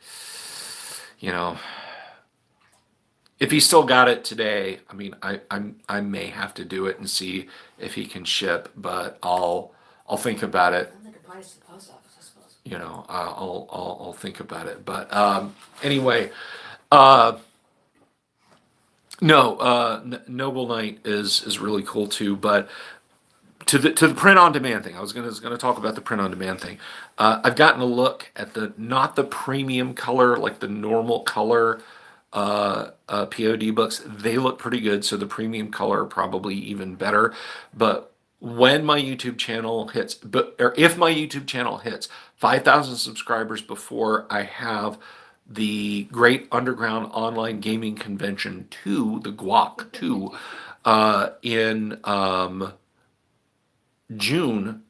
[SPEAKER 1] if he still got it today, I mean, I may have to do it and see if he can ship, but I'll think about it.
[SPEAKER 2] I think applies to the post office, I suppose.
[SPEAKER 1] I'll think about it. But anyway, no, Noble Knight is really cool too. But to the print on demand thing, I was gonna talk about the print on demand thing. I've gotten a look at not the premium color, like the normal color POD books. They look pretty good. So the premium color are probably even better. But when my YouTube channel hits, or if my YouTube channel hits 5,000 subscribers before I have the Great Underground Online Gaming Convention 2, the GWOC 2, in June,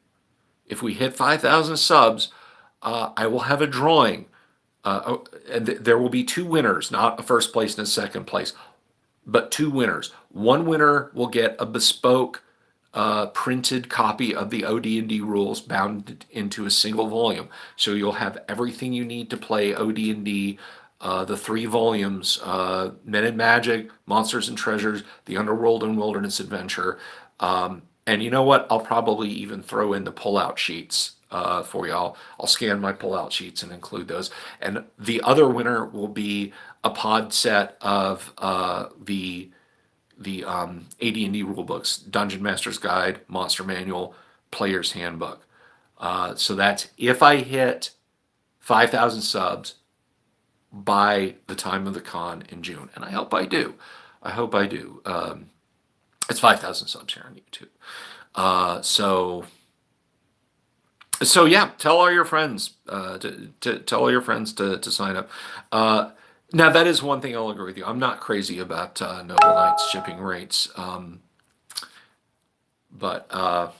[SPEAKER 1] if we hit 5,000 subs, I will have a drawing. And there will be two winners, not a first place and a second place, but two winners. One winner will get a bespoke printed copy of the OD&D rules bound into a single volume. So you'll have everything you need to play OD&D, the 3 volumes, Men and Magic, Monsters and Treasures, The Underworld and Wilderness Adventure. And you know what? I'll probably even throw in the pullout sheets for y'all. I'll scan my pullout sheets and include those. And the other winner will be a pod set of the AD&D rule books, Dungeon Master's Guide, Monster Manual, Player's Handbook. So that's if I hit 5,000 subs by the time of the con in June. And I hope I do. It's 5,000 subs here on YouTube. So yeah, tell all your friends tell all your friends to sign up. Now that is one thing I'll agree with you. I'm not crazy about Noble Knight's shipping rates. But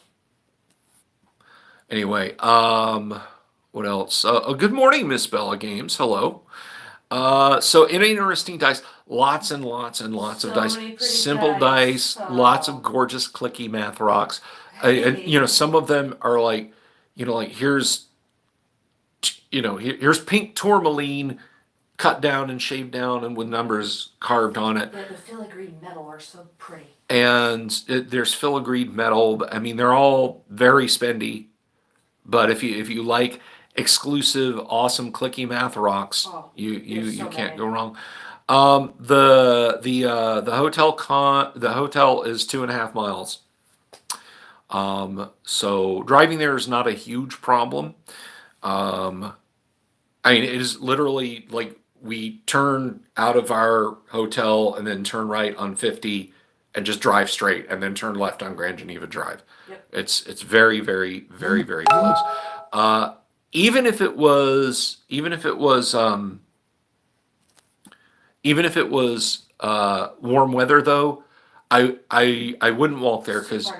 [SPEAKER 1] anyway, what else? Good morning, Miss Bella Games. Hello. So interesting dice, lots and lots and lots of
[SPEAKER 2] So
[SPEAKER 1] dice,
[SPEAKER 2] many pretty
[SPEAKER 1] simple dice,
[SPEAKER 2] dice.
[SPEAKER 1] lots of gorgeous clicky math rocks. And some of them are like, here's pink tourmaline cut down and shaved down and with numbers carved on it.
[SPEAKER 2] The filigree metal are so pretty.
[SPEAKER 1] And there's filigreed metal. I mean, they're all very spendy, but if you like exclusive, awesome clicky math rocks, you can't go wrong. The hotel is 2.5 miles. So driving there is not a huge problem. I mean, it is literally like we turn out of our hotel and then turn right on 50 and just drive straight and then turn left on Grand Geneva Drive.
[SPEAKER 2] Yep.
[SPEAKER 1] It's very, very, very, very close. Even if it was warm weather though, I wouldn't walk there because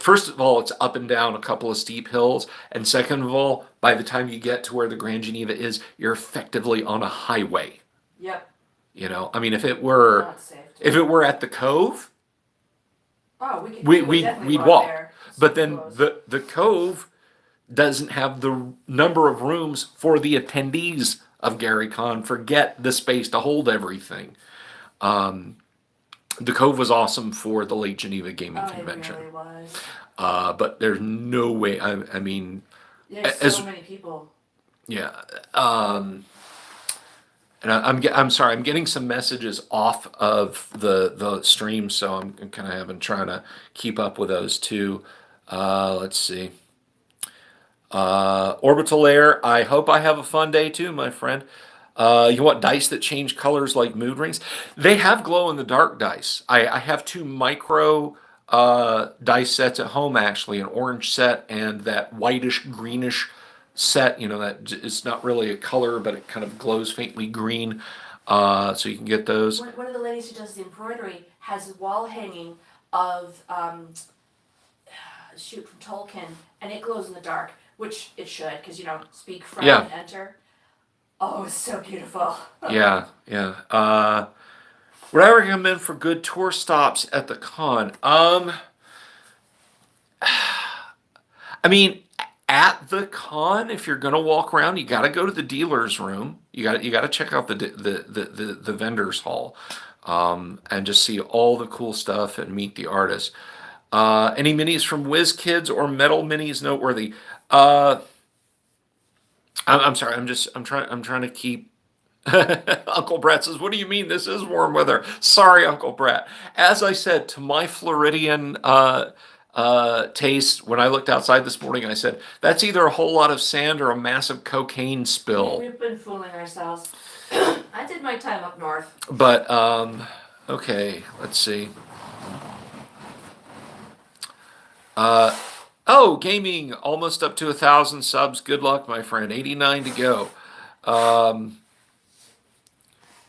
[SPEAKER 1] first of all, it's up and down a couple of steep hills, and second of all, by the time you get to where the Grand Geneva is, you're effectively on a highway.
[SPEAKER 2] Yep.
[SPEAKER 1] You know, I mean, if it were
[SPEAKER 2] Not safe.
[SPEAKER 1] at the Cove,
[SPEAKER 2] Oh, we could.
[SPEAKER 1] we
[SPEAKER 2] would definitely
[SPEAKER 1] we'd
[SPEAKER 2] walk
[SPEAKER 1] walk.
[SPEAKER 2] there.
[SPEAKER 1] But
[SPEAKER 2] Super
[SPEAKER 1] then
[SPEAKER 2] close.
[SPEAKER 1] the Cove doesn't have the number of rooms for the attendees of GaryCon. Forget the space to hold everything. The Cove was awesome for the Lake Geneva Gaming
[SPEAKER 2] Oh,
[SPEAKER 1] Convention,
[SPEAKER 2] it really was.
[SPEAKER 1] but there's no way. I mean,
[SPEAKER 2] There's
[SPEAKER 1] as
[SPEAKER 2] so many people.
[SPEAKER 1] yeah. And I'm sorry, I'm getting some messages off of the stream, so I'm kind of having trying to keep up with those too. Let's see. Orbital Air, I hope I have a fun day too, my friend. You want dice that change colors like mood rings? They have glow in the dark dice. I have two micro dice sets at home, actually, an orange set and that whitish greenish set. You know, that it's not really a color, but it kind of glows faintly green. So you can get those.
[SPEAKER 2] One of the ladies who does the embroidery has a wall hanging of shoot from Tolkien, and it glows in the dark, which it should, because speak, frown,
[SPEAKER 1] Yeah.
[SPEAKER 2] enter. Oh, it's so beautiful.
[SPEAKER 1] Yeah, yeah. Would I recommend for good tour stops at the con? I mean, at the con, if you're gonna walk around, you got to go to the dealer's room. You got to check out the vendors hall, and just see all the cool stuff and meet the artists. Any minis from Whiz Kids or Metal Minis noteworthy? I'm sorry. I'm trying to keep. Uncle Brett says, "What do you mean? This is warm weather." Sorry, Uncle Brett. As I said, to my Floridian taste, when I looked outside this morning, I said, "That's either a whole lot of sand or a massive cocaine spill."
[SPEAKER 2] We've been fooling ourselves. I did my time up north.
[SPEAKER 1] But okay, let's see. Oh, gaming almost up to 1,000 subs. Good luck, my friend. 89 to go.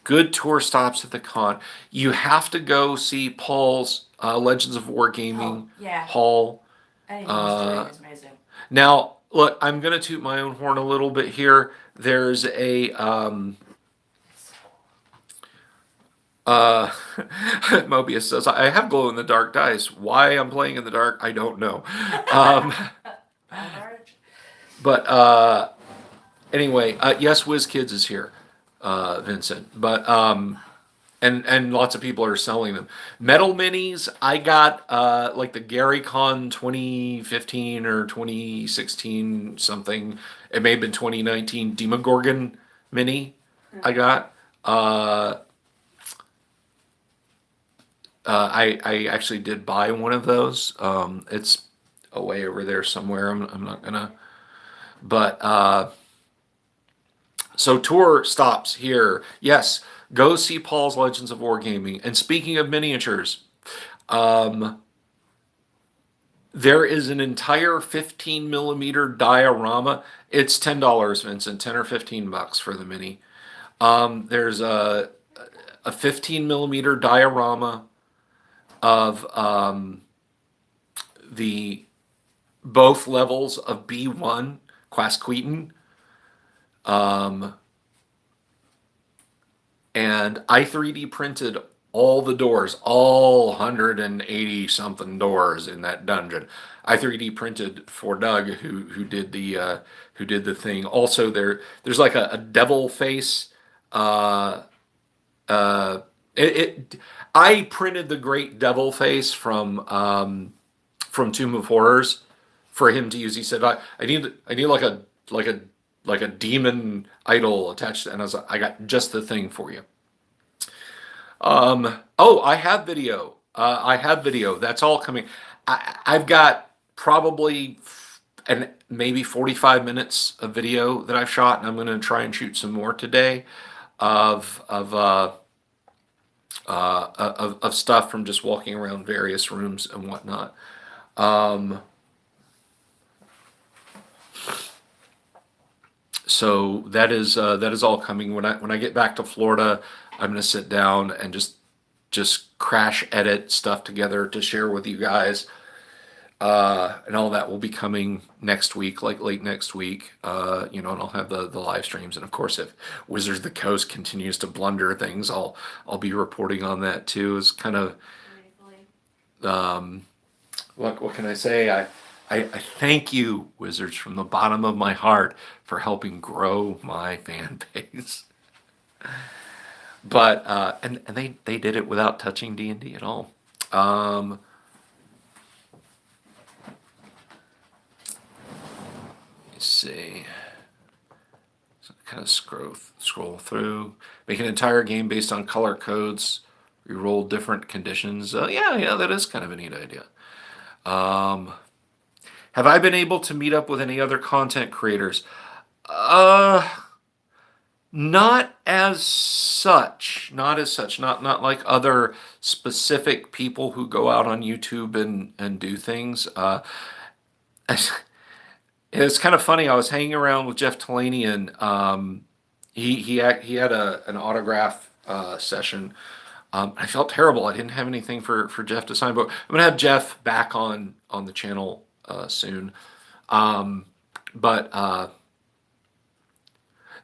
[SPEAKER 1] Good tour stops at the con. You have to go see Paul's Legends of War Gaming
[SPEAKER 2] yeah.
[SPEAKER 1] Hall.
[SPEAKER 2] Anything he's doing is amazing.
[SPEAKER 1] Now, look, I'm going to toot my own horn a little bit here. There's a Mobius says, "I have glow in the dark dice. Why I'm playing in the dark, I don't know." But anyway, yes, WizKids is here, Vincent. But and lots of people are selling them. Metal minis, I got like the GaryCon 2015 or 2016 something. It may have been 2019 Demogorgon mini. I got. I actually did buy one of those. It's away over there somewhere. I'm not gonna. But so tour stops here. Yes, go see Paul's Legends of Wargaming. And speaking of miniatures, there is an entire 15 millimeter diorama. It's $10, Vincent, 10 or $15 for the mini. There's a 15 millimeter diorama of the both levels of B1 Quasqueton. And I 3D printed all the doors, all 180 something doors in that dungeon. I 3D printed for Doug, who did the thing. Also, there's like a devil face. I printed the Great Devil face from Tomb of Horrors for him to use. He said, I need like a demon idol attached, and I got just the thing for you. Oh, I have video. That's all coming. I've got probably maybe 45 minutes of video that I've shot, and I'm going to try and shoot some more today of stuff from just walking around various rooms and whatnot. So that is all coming. When I get back to Florida, I'm going to sit down and just crash edit stuff together to share with you guys. And all that will be coming next week, like late next week. And I'll have the live streams. And of course, if Wizards of the Coast continues to blunder things, I'll be reporting on that too. It's kind of what can I say? I thank you, Wizards, from the bottom of my heart for helping grow my fan base. But and they did it without touching D&D at all. Let's see. So kind of scroll through. Make an entire game based on color codes. Reroll different conditions. Yeah, that is kind of a neat idea. Have I been able to meet up with any other content creators? Not as such. Not as such. Not like other specific people who go out on YouTube and do things. It's kind of funny. I was hanging around with Jeff Talanian. He had an autograph session. I felt terrible. I didn't have anything for Jeff to sign, but I'm gonna have Jeff back on the channel soon. But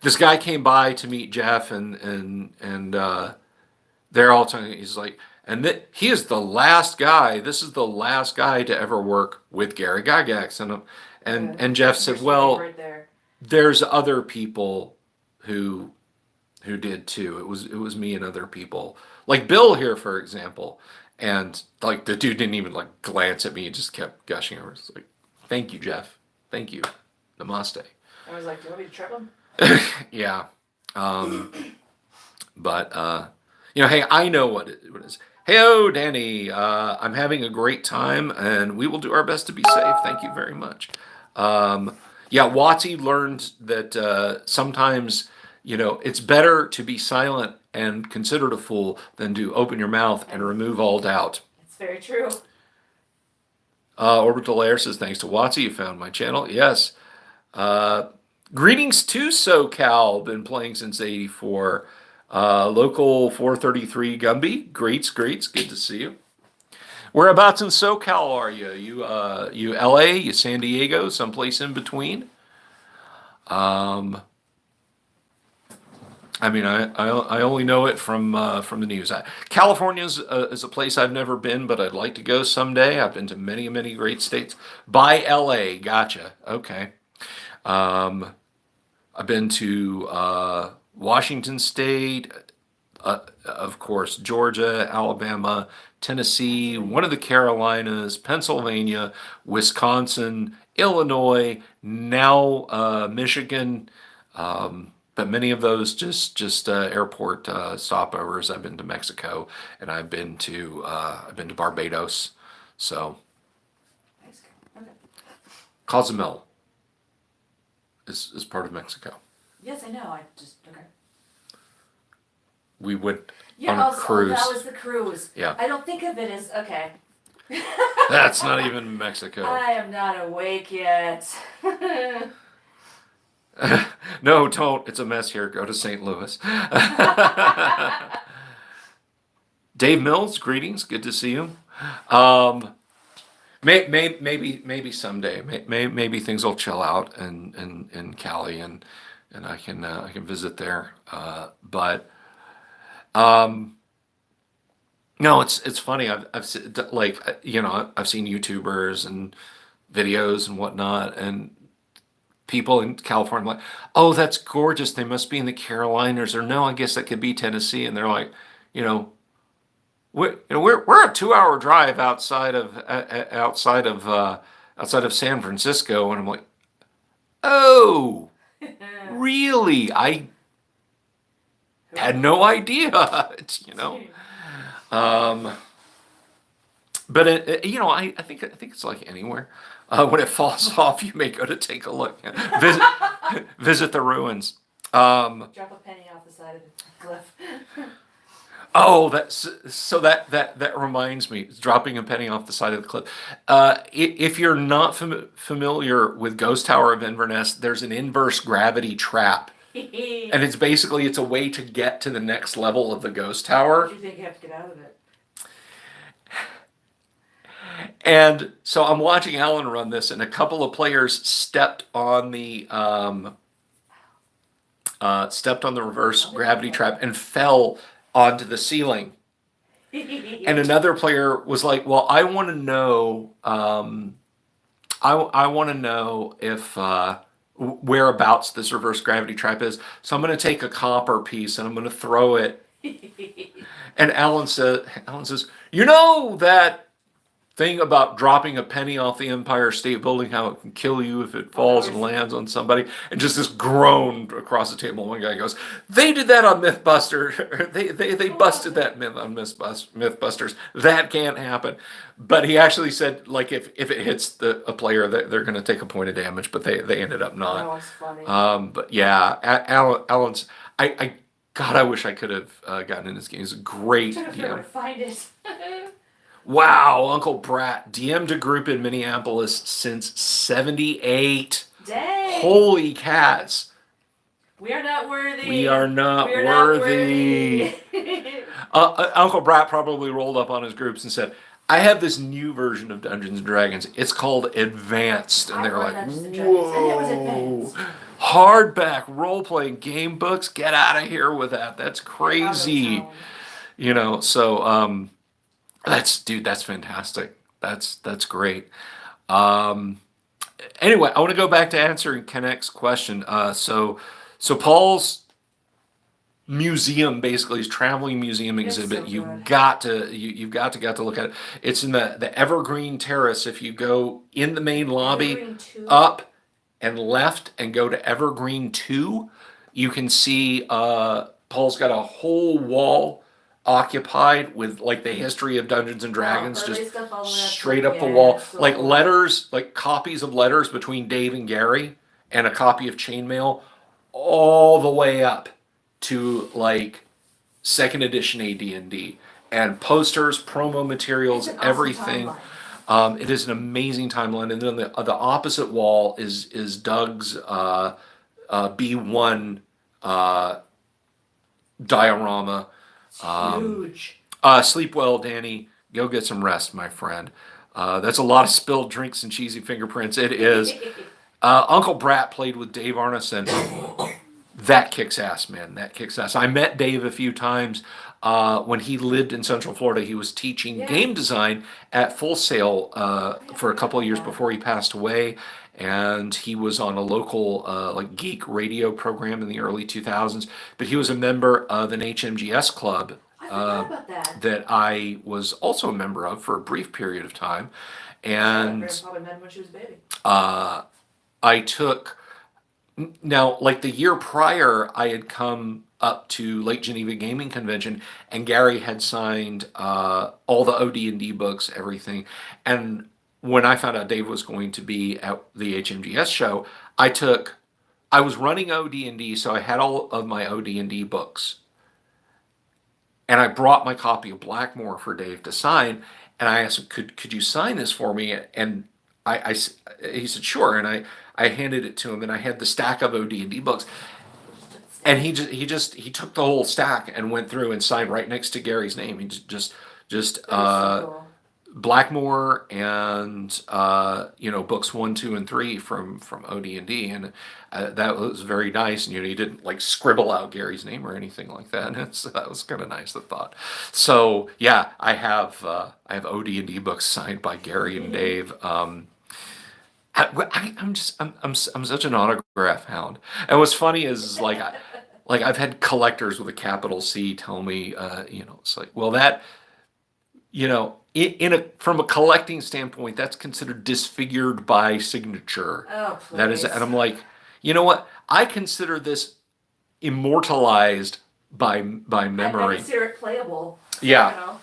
[SPEAKER 1] this guy came by to meet Jeff, and they're all talking. He's like, he is the last guy. This is the last guy to ever work with Gary Gygax, and Jeff said, well, there's other people who did too. It was me and other people, like Bill here, for example. And like the dude didn't even like glance at me; he just kept gushing over. It's like, thank you, Jeff. Thank you. Namaste.
[SPEAKER 2] I was like, do you want me to trip him?
[SPEAKER 1] Yeah. But hey, I know what it is. Hey, Danny. I'm having a great time, and we will do our best to be safe. Thank you very much. Watsy learned that sometimes, it's better to be silent and considered a fool than to open your mouth and remove all doubt.
[SPEAKER 2] It's very true.
[SPEAKER 1] Orbital Air says, thanks to Watsy, you found my channel. Yes. Greetings to SoCal. Been playing since '84. Local 433 Gumby. Greats. Good to see you. Whereabouts in SoCal are you? You LA? You San Diego? Someplace in between? I only know it from the news. California is a place I've never been, but I'd like to go someday. I've been to many great states. By LA, gotcha. Okay. I've been to Washington State, of course, Georgia, Alabama, Tennessee, one of the Carolinas, Pennsylvania, Wisconsin, Illinois, now Michigan. But many of those just airport stopovers. I've been to Mexico, and I've been to Barbados. So
[SPEAKER 2] Okay.
[SPEAKER 1] Cozumel is part of Mexico.
[SPEAKER 2] Yes, I know. Okay.
[SPEAKER 1] We went
[SPEAKER 2] Yeah,
[SPEAKER 1] on a cruise.
[SPEAKER 2] that was the cruise.
[SPEAKER 1] Yeah.
[SPEAKER 2] I don't think of it as okay.
[SPEAKER 1] That's not even Mexico.
[SPEAKER 2] I am not awake yet.
[SPEAKER 1] No, don't. It's a mess here. Go to St. Louis. Dave Mills, greetings. Good to see you. Maybe someday. Maybe things will chill out in Cali, and I can visit there. But no, it's funny. I've seen YouTubers and videos and whatnot, and people in California like, oh, that's gorgeous. They must be in the Carolinas, or no, I guess that could be Tennessee. And they're like, we're a 2-hour drive outside of San Francisco, and I'm like, oh, really? I had no idea. But I think it's like anywhere. When it falls off, you may go to take a look, visit the ruins.
[SPEAKER 2] Drop a penny off the side of the cliff.
[SPEAKER 1] Oh, that reminds me. Dropping a penny off the side of the cliff. If you're not familiar with Ghost Tower of Inverness, there's an inverse gravity trap, and it's a way to get to the next level of the Ghost Tower.
[SPEAKER 2] What do you think you have to get out of it?
[SPEAKER 1] And so I'm watching Alan run this, and a couple of players stepped on the reverse gravity trap and fell onto the ceiling. And another player was like, "Well, I want to know. I want to know if whereabouts this reverse gravity trap is. So I'm going to take a copper piece and I'm going to throw it." And Alan says, "You know that thing about dropping a penny off the Empire State Building, how it can kill you if it falls and lands on somebody?" And just this groan across the table. One guy goes, "They did that on Mythbuster. They busted that myth on Mythbusters. That can't happen." But he actually said, like, if it hits a player, they're going to take a point of damage. But they ended up not.
[SPEAKER 3] That was funny.
[SPEAKER 1] But yeah, Alan's. God, I wish I could have gotten in this game. He's a great
[SPEAKER 2] Trying to figure out where to find it.
[SPEAKER 1] Wow, Uncle Brat DM'd a group in Minneapolis since '78.
[SPEAKER 2] Dang.
[SPEAKER 1] Holy cats.
[SPEAKER 2] We are not worthy.
[SPEAKER 1] We are not worthy. Uncle Brat probably rolled up on his groups and said, "I have this new version of Dungeons & Dragons. It's called Advanced." And they were like, "Whoa. Hardback role-playing game books? Get out of here with that. That's crazy." You know, so that's fantastic. That's great. Anyway, I want to go back to answering Kenneck's question. So Paul's museum, basically his traveling museum exhibit.
[SPEAKER 2] So
[SPEAKER 1] You've got to look at it. It's in the Evergreen Terrace. If you go in the main lobby, up and left and go to Evergreen 2, you can see Paul's got a whole wall occupied with like the history of Dungeons and Dragons, just straight up the wall, like letters, like copies of letters between Dave and Gary, and a copy of Chainmail, all the way up to like second edition AD&D, and posters, promo materials, everything. It is an amazing timeline, and then the opposite wall is Doug's B1 diorama.
[SPEAKER 2] Huge.
[SPEAKER 1] Sleep well, Danny. Go get some rest, my friend. That's a lot of spilled drinks and cheesy fingerprints. It is. Uncle Brat played with Dave Arneson. That kicks ass, man. That kicks ass. I met Dave a few times when he lived in Central Florida. He was teaching game design at Full Sail for a couple of years before he passed away. And he was on a local like geek radio program in the early 2000s. But he was a member of an HMGS club that I was also a member of for a brief period of time. And
[SPEAKER 2] probably met him when she was a baby.
[SPEAKER 1] I took, now, like the year prior, I had come up to Lake Geneva Gaming Convention, and Gary had signed all the OD&D books, everything. And when I found out Dave was going to be at the HMGS show, I was running OD&D, so I had all of my OD&D books. And I brought my copy of Blackmore for Dave to sign, and I asked him, could you sign this for me? And he said, sure. And I handed it to him, and I had the stack of OD&D books. And he took the whole stack and went through and signed right next to Gary's name. He just Blackmore and books 1, 2, and 3 from OD&D, and that was very nice. And he didn't like scribble out Gary's name or anything like that. And that was kind of nice, the thought. So yeah, I have OD&D books signed by Gary and Dave. I'm such an autograph hound. And what's funny is like I've had collectors with a capital C tell me, it's like, well, that, from a collecting standpoint, that's considered disfigured by signature.
[SPEAKER 2] Oh, please.
[SPEAKER 1] That is, and I'm like, you know what? I consider this immortalized by memory.
[SPEAKER 2] I consider it playable.
[SPEAKER 1] Yeah.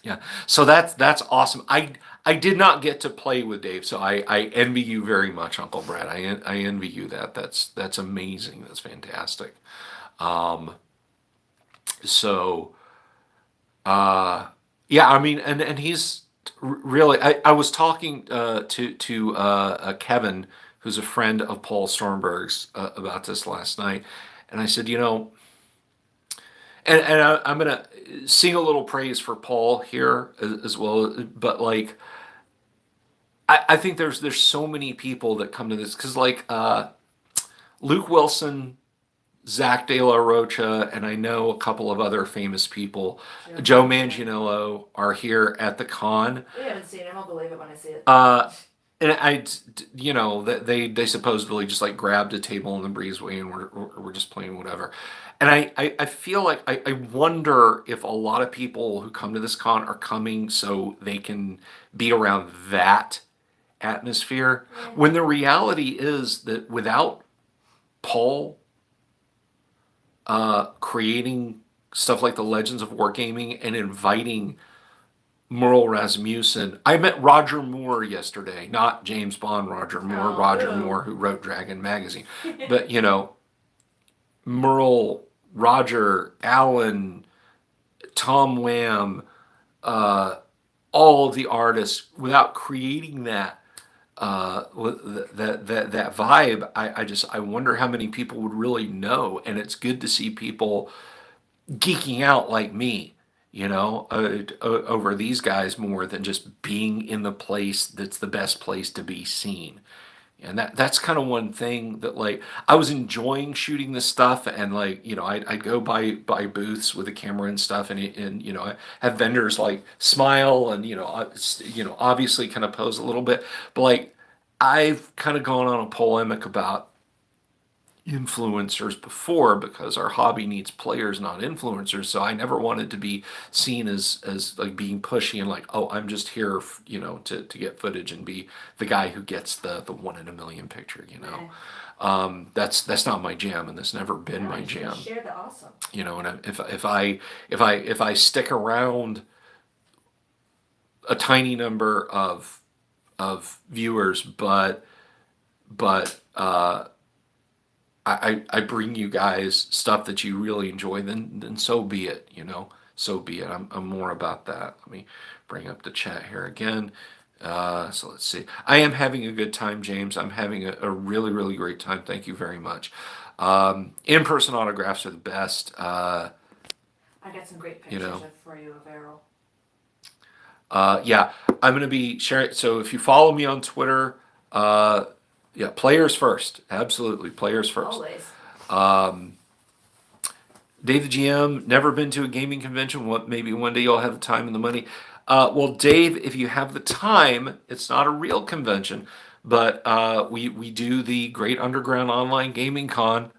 [SPEAKER 1] Yeah. So that's awesome. I did not get to play with Dave, so I envy you very much, Uncle Brad. I envy you that. That's amazing. That's fantastic. Yeah, I mean, and he's really. I was talking to Kevin, who's a friend of Paul Stormberg's, about this last night, and I said, I'm gonna sing a little praise for Paul here as well, but like, I think there's so many people that come to this because like Luke Wilson, Zach De La Rocha, and I know a couple of other famous people. Joe Manganiello are here at the con.
[SPEAKER 2] We haven't seen it. I'll believe it when I see it.
[SPEAKER 1] And they supposedly just like grabbed a table in the breezeway and we're just playing whatever. And I feel like I wonder if a lot of people who come to this con are coming so they can be around that atmosphere.
[SPEAKER 2] Yeah.
[SPEAKER 1] When the reality is that without Paul creating stuff like the Legends of Wargaming and inviting Merle Rasmussen. I met Roger Moore yesterday, not James Bond Roger Moore,
[SPEAKER 2] Oh,
[SPEAKER 1] Roger
[SPEAKER 2] ew.
[SPEAKER 1] Moore who wrote Dragon Magazine. But, Merle, Roger, Alan, Tom Lamb, all of the artists, without creating that that vibe, I wonder how many people would really know. And it's good to see people geeking out like me, over these guys more than just being in the place that's the best place to be seen. And that's kind of one thing that like I was enjoying shooting this stuff and like I'd go by booths with a camera and stuff and I have vendors like smile and obviously kind of pose a little bit, but like I've kind of gone on a polemic about influencers before because our hobby needs players, not influencers. So I never wanted to be seen as like being pushy and like, oh, I'm just here, to get footage and be the guy who gets the 1 in a million picture. That's not my jam, and that's never been my jam.
[SPEAKER 2] Share the awesome.
[SPEAKER 1] And if I stick around a tiny number of viewers, but I bring you guys stuff that you really enjoy, then so be it, so be it. I'm more about that. Let me bring up the chat here again. So let's see. I am having a good time, James. I'm having a really, really great time. Thank you very much. In-person autographs are the best.
[SPEAKER 2] I got some great pictures for you of Errol.
[SPEAKER 1] Yeah, I'm going to be sharing. So if you follow me on Twitter, yeah, players first. Absolutely, players first.
[SPEAKER 2] Always.
[SPEAKER 1] Dave the GM, never been to a gaming convention. Maybe one day you'll have the time and the money. Well, Dave, if you have the time, it's not a real convention, but we do the Great Underground Online Gaming Con.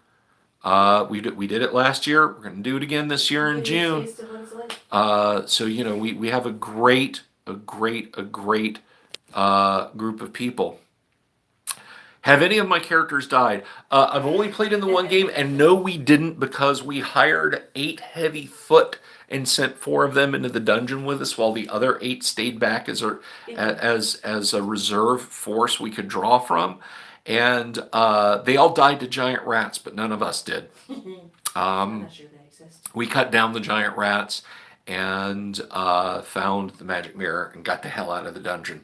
[SPEAKER 1] We did it last year. We're going to do it again this year in June. So we have a great group of people. Have any of my characters died? I've only played in the one game, and no, we didn't, because we hired 8 heavy foot and sent 4 of them into the dungeon with us, while the other 8 stayed back as a reserve force we could draw from, and they all died to giant rats, but none of us did.
[SPEAKER 2] I'm not sure they exist.
[SPEAKER 1] We cut down the giant rats and found the magic mirror and got the hell out of the dungeon.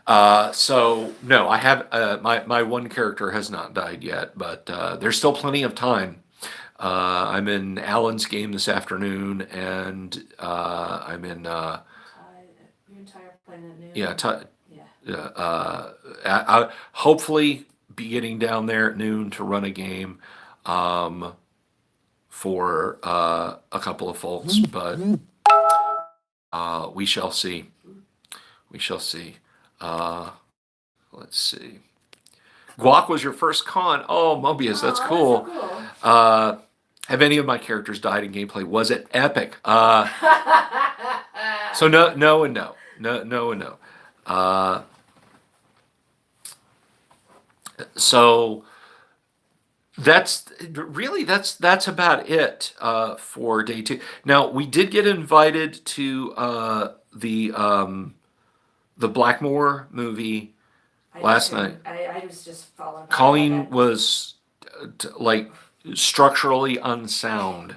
[SPEAKER 1] So no, I have my one character has not died yet, but there's still plenty of time. I'm in Alan's game this afternoon, and I'm in
[SPEAKER 2] Your entire planet new.
[SPEAKER 1] yeah. I hopefully be getting down there at noon to run a game for a couple of folks, but we shall see. We shall see. Let's see. Guac was your first con. Oh, Mobius, that's cool.
[SPEAKER 2] That's so cool.
[SPEAKER 1] Have any of my characters died in gameplay? Was it epic? So no and no. No and no. So that's about it for day 2. Now we did get invited to the Blackmore movie last night.
[SPEAKER 2] I was just following.
[SPEAKER 1] Colleen was like structurally unsound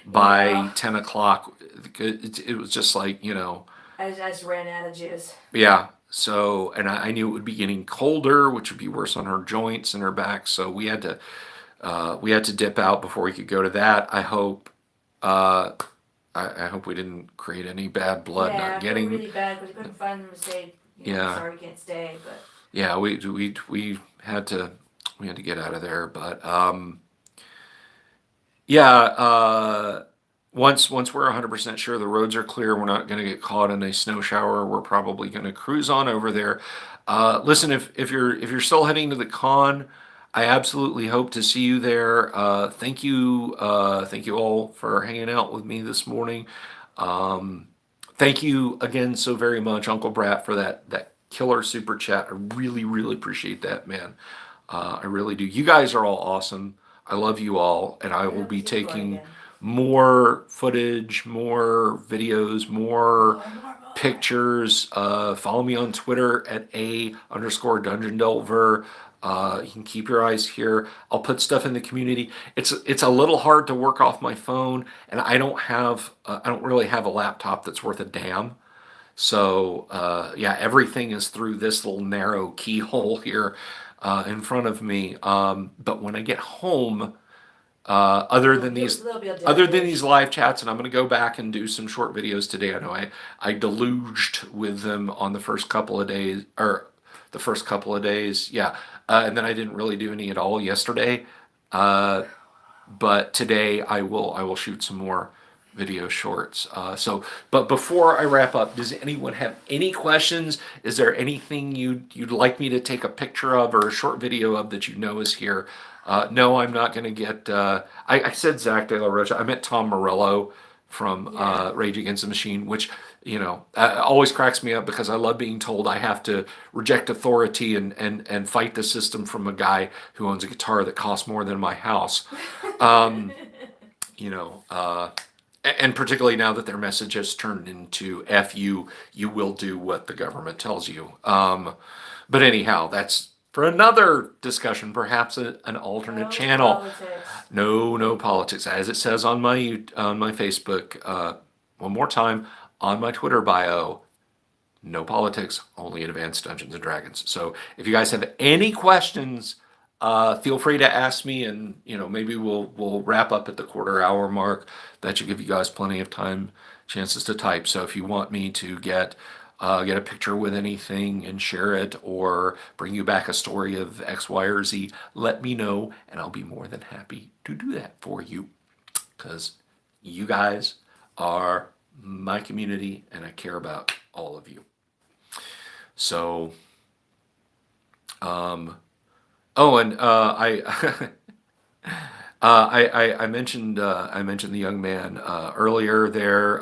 [SPEAKER 1] by 10 o'clock. It was just like,
[SPEAKER 2] I just ran out of juice.
[SPEAKER 1] Yeah. So, and I knew it would be getting colder, which would be worse on her joints and her back. So we had to dip out before we could go to that. I hope we didn't create any bad blood.
[SPEAKER 2] Yeah,
[SPEAKER 1] Not getting
[SPEAKER 2] really bad because we couldn't find them to say
[SPEAKER 1] Yeah.
[SPEAKER 2] Sorry we can't stay, but
[SPEAKER 1] Yeah, we had to get out of there, but yeah, once we're 100% sure the roads are clear, we're not going to get caught in a snow shower. We're probably going to cruise on over there. Listen, if you're still heading to the con, I absolutely hope to see you there. Thank you all for hanging out with me this morning. Thank you again so very much, Uncle Brat, for that killer super chat. I really appreciate that, man. I really do. You guys are all awesome. I love you all, and I will be taking more footage, more videos, more pictures. Follow me on Twitter at @A_Dungeon Delver. You can keep your eyes here. I'll put stuff in the community. It's a little hard to work off my phone, and I don't really have a laptop that's worth a damn. So yeah, everything is through this little narrow keyhole here in front of me. But when I get home, other than these live chats, and I'm going to go back and do some short videos today. I know I deluged with them on the first couple of days, yeah, and then I didn't really do any at all yesterday. But today I will shoot some more video shorts. But before I wrap up, does anyone have any questions? Is there anything you'd like me to take a picture of or a short video of that you know is here? No, I'm not going to get. I said Zach De La Rocha. I meant Tom Morello from Rage Against the Machine, which always cracks me up because I love being told I have to reject authority and fight the system from a guy who owns a guitar that costs more than my house. And particularly now that their message has turned into F you will do what the government tells you. But anyhow, that's for another discussion, perhaps an alternate channel.
[SPEAKER 2] Politics.
[SPEAKER 1] No politics, as it says on my Facebook. One more time, on my Twitter bio, no politics, only Advanced Dungeons and Dragons. So if you guys have any questions, feel free to ask me, and maybe we'll wrap up at the quarter-hour mark. That should give you guys plenty of chances to type. So if you want me to get a picture with anything and share it, or bring you back a story of X, Y, or Z, let me know, and I'll be more than happy to do that for you, because you guys are my community, and I care about all of you. So, oh, and I mentioned the young man earlier there.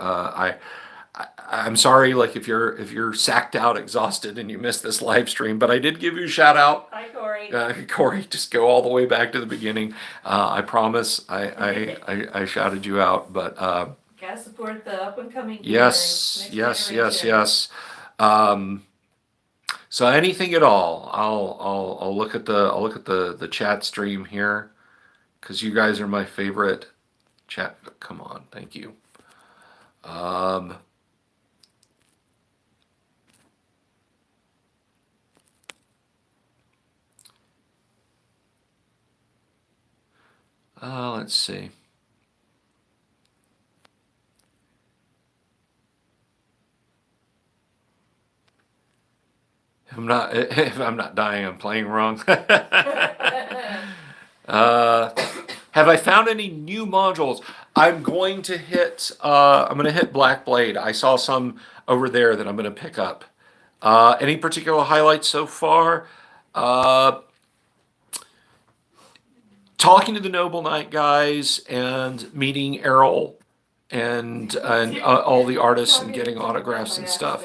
[SPEAKER 1] I'm sorry, like if you're sacked out, exhausted, and you missed this live stream, but I did give you a shout out.
[SPEAKER 2] Hi, Corey.
[SPEAKER 1] Corey, just go all the way back to the beginning. I promise I shouted you out, but
[SPEAKER 2] Gotta support the up and coming.
[SPEAKER 1] yes. So anything at all, I'll look at the chat stream here, because you guys are my favorite chat. Come on, thank you. Let's see. If I'm not dying, I'm playing wrong. Have I found any new modules? I'm going to hit Black Blade. I saw some over there that I'm going to pick up. Any particular highlights so far? Talking to the Noble Knight guys and meeting Errol and all the artists and getting autographs and stuff.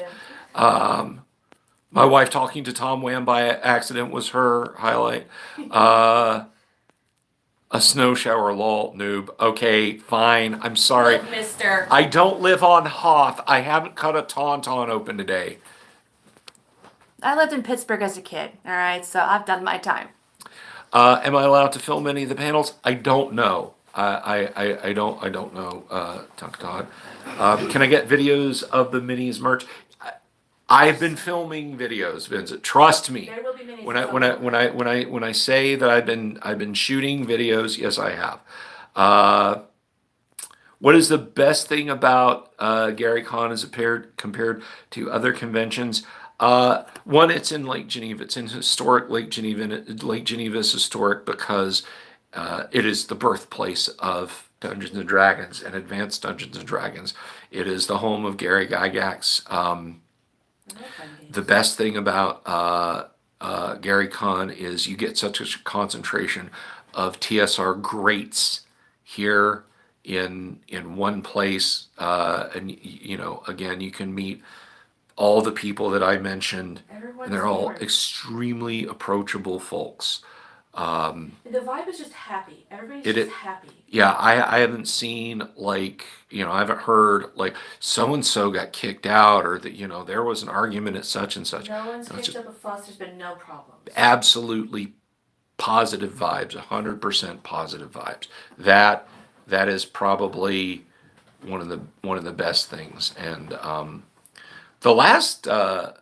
[SPEAKER 1] My wife talking to Tom Wham by accident was her highlight. A snow shower, lol, noob. Okay, fine. I'm sorry.
[SPEAKER 2] Look, mister.
[SPEAKER 1] I don't live on Hoth. I haven't cut a tauntaun open today.
[SPEAKER 3] I lived in Pittsburgh as a kid, all right? So I've done my time.
[SPEAKER 1] Am I allowed to film any of the panels? I don't know. I don't know, Tunk Todd. Can I get videos of the minis merch? I've been filming videos, Vincent. Trust me.
[SPEAKER 2] There will be minis.
[SPEAKER 1] When I say that I've been shooting videos, yes, I have. What is the best thing about GaryCon as compared to other conventions? One, it's in Lake Geneva. It's in historic Lake Geneva. And Lake Geneva is historic because it is the birthplace of Dungeons and Dragons and Advanced Dungeons and Dragons. It is the home of Gary Gygax. The best thing about GaryCon is you get such a concentration of TSR greats here in one place, and again, you can meet all the people that I mentioned,
[SPEAKER 2] Everyone's
[SPEAKER 1] and they're all
[SPEAKER 2] favorite.
[SPEAKER 1] extremely approachable folks.
[SPEAKER 2] The vibe is just happy. Everybody's
[SPEAKER 1] It,
[SPEAKER 2] just
[SPEAKER 1] it
[SPEAKER 2] happy.
[SPEAKER 1] yeah, I haven't seen I haven't heard like so and so got kicked out or that there was an argument at such and such.
[SPEAKER 2] No one's
[SPEAKER 1] No, it's
[SPEAKER 2] kicked
[SPEAKER 1] just
[SPEAKER 2] up a fuss. There's been no problems.
[SPEAKER 1] absolutely positive vibes, 100% positive vibes. That is probably one of the best things. And the last, I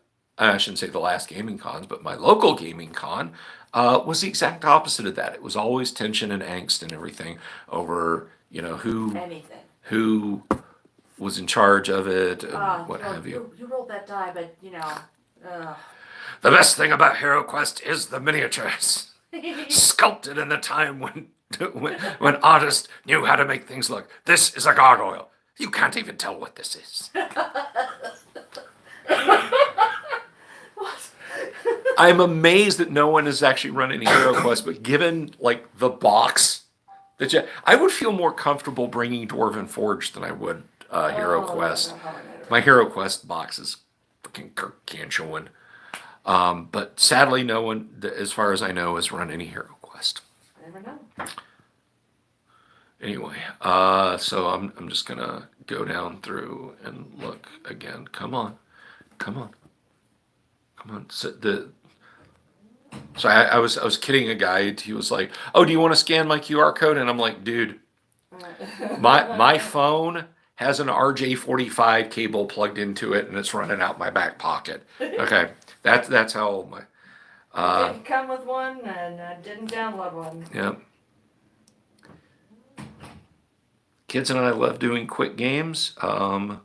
[SPEAKER 1] shouldn't say the last gaming cons, but my local gaming con was the exact opposite of that. It was always tension and angst and everything over who
[SPEAKER 2] Anything.
[SPEAKER 1] who was in charge of it and what
[SPEAKER 2] Well,
[SPEAKER 1] have you.
[SPEAKER 2] you rolled that die, but
[SPEAKER 1] The best thing about HeroQuest is the miniatures. Sculpted in the time when artists knew how to make things look. This is a gargoyle. You can't even tell what this is.
[SPEAKER 2] What?
[SPEAKER 1] I'm amazed that no one has actually run any HeroQuest, but given like the box I would feel more comfortable bringing Dwarven Forge than I would HeroQuest. My HeroQuest box is freaking gargantuan. But sadly, no one, as far as I know, has run any HeroQuest.
[SPEAKER 2] Never know.
[SPEAKER 1] Anyway, so I'm just gonna go down through and look again. Come on. So I was kidding a guy. He was like, "Oh, do you want to scan my QR code?" And I'm like, "Dude, my phone has an RJ45 cable plugged into it, and it's running out my back pocket." Okay, that's how old my.
[SPEAKER 2] Didn't come with one and didn't download one.
[SPEAKER 1] Yeah. Kids and I love doing quick games. So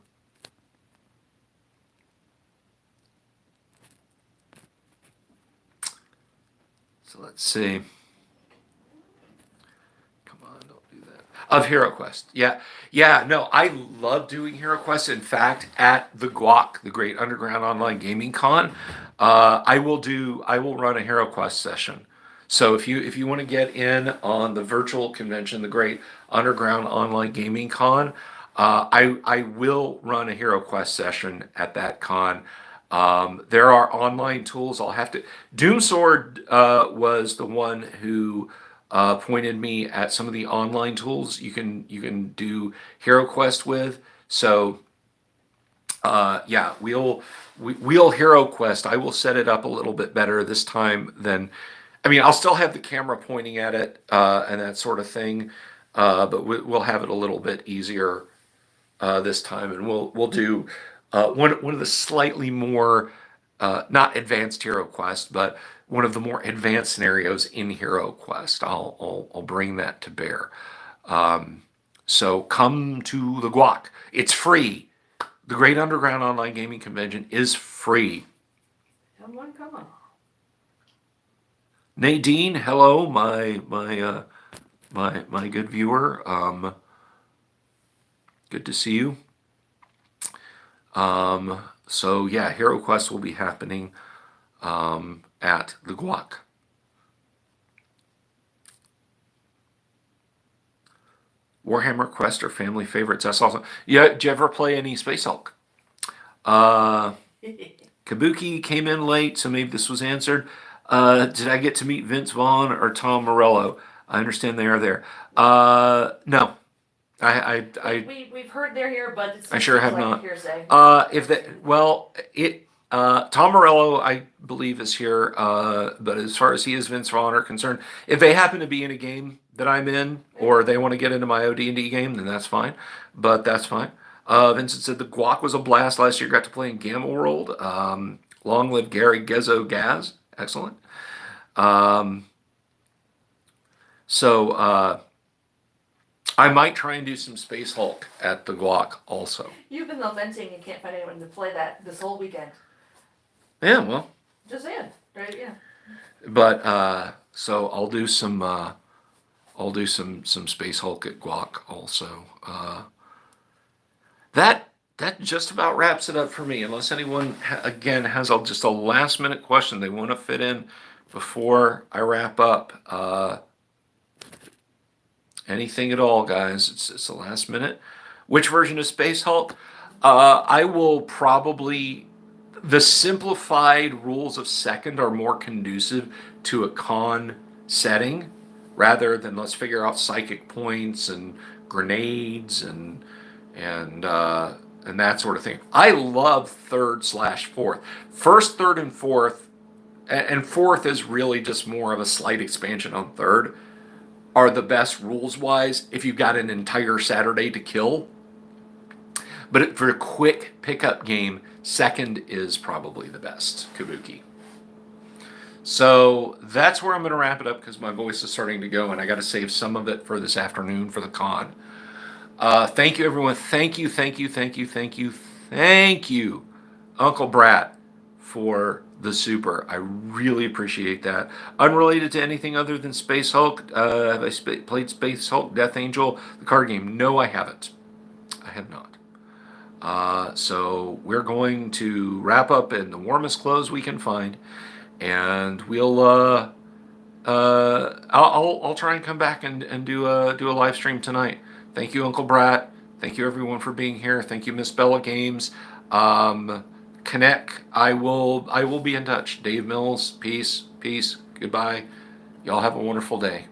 [SPEAKER 1] let's see. Come on, don't do that. Of HeroQuest. Yeah, no, I love doing HeroQuest. In fact, at the GWOC, the Great Underground Online Gaming Con, I will run a HeroQuest session. So if you want to get in on the virtual convention, the Great Underground Online Gaming Con, I will run a HeroQuest session at that con. There are online tools. Doomsword was the one who pointed me at some of the online tools you can do HeroQuest with. So yeah, we'll HeroQuest. I will set it up a little bit better this time than. I mean, I'll still have the camera pointing at it and that sort of thing, but we'll have it a little bit easier this time, and we'll do one of the slightly more not advanced HeroQuest, but one of the more advanced scenarios in HeroQuest. I'll bring that to bear. So come to the GWOC. It's free. The Great Underground Online Gaming Convention is free.
[SPEAKER 2] Come on.
[SPEAKER 1] Nadine, hello, my good viewer. Good to see you. So yeah, HeroQuest will be happening at the GWOC. Warhammer Quest are family favorites. That's awesome. Yeah, did you ever play any Space Hulk? Kabuki came in late, so maybe this was answered. Did I get to meet Vince Vaughn or Tom Morello? I understand they are there. No.
[SPEAKER 2] We've heard they're here, but it's
[SPEAKER 1] I sure have
[SPEAKER 2] like
[SPEAKER 1] not.
[SPEAKER 2] hearsay.
[SPEAKER 1] Tom Morello, I believe, is here. But as far as he is Vince Vaughn are concerned, if they happen to be in a game that I'm in, or they want to get into my OD&D game, then that's fine. But that's fine. Vincent said the GWOC was a blast last year. Got to play in Gamma World. Long live Gary Gezzo Gaz. Excellent. So I might try and do some Space Hulk at the GWOC also.
[SPEAKER 2] You've been lamenting you can't find anyone to play that this whole weekend.
[SPEAKER 1] Yeah, well,
[SPEAKER 2] Just saying, right? Yeah.
[SPEAKER 1] but so I'll do some Space Hulk at Guac also. That just about wraps it up for me. Unless anyone again has just a last minute question they want to fit in before I wrap up. Anything at all, guys? It's the last minute. Which version of Space Hulk? I will probably. The simplified rules of second are more conducive to a con setting rather than let's figure out psychic points and grenades and that sort of thing. I love third slash fourth. First, third, and fourth, and fourth is really just more of a slight expansion on third, are the best rules wise if you've got an entire Saturday to kill. But for a quick pickup game, second is probably the best Kabuki. So that's where I'm going to wrap it up because my voice is starting to go and I got to save some of it for this afternoon for the con. Thank you, everyone. Thank you, Uncle Brat, for the super. I really appreciate that. Unrelated to anything other than Space Hulk, have I played Space Hulk Death Angel, the card game? No, I haven't. I have not. So we're going to wrap up in the warmest clothes we can find, and I'll try and come back and do a live stream tonight. Thank you, Uncle Brat. Thank you, everyone, for being here. Thank you, Miss Bella Games. Connect. I will be in touch. Dave Mills. Peace. Goodbye. Y'all have a wonderful day.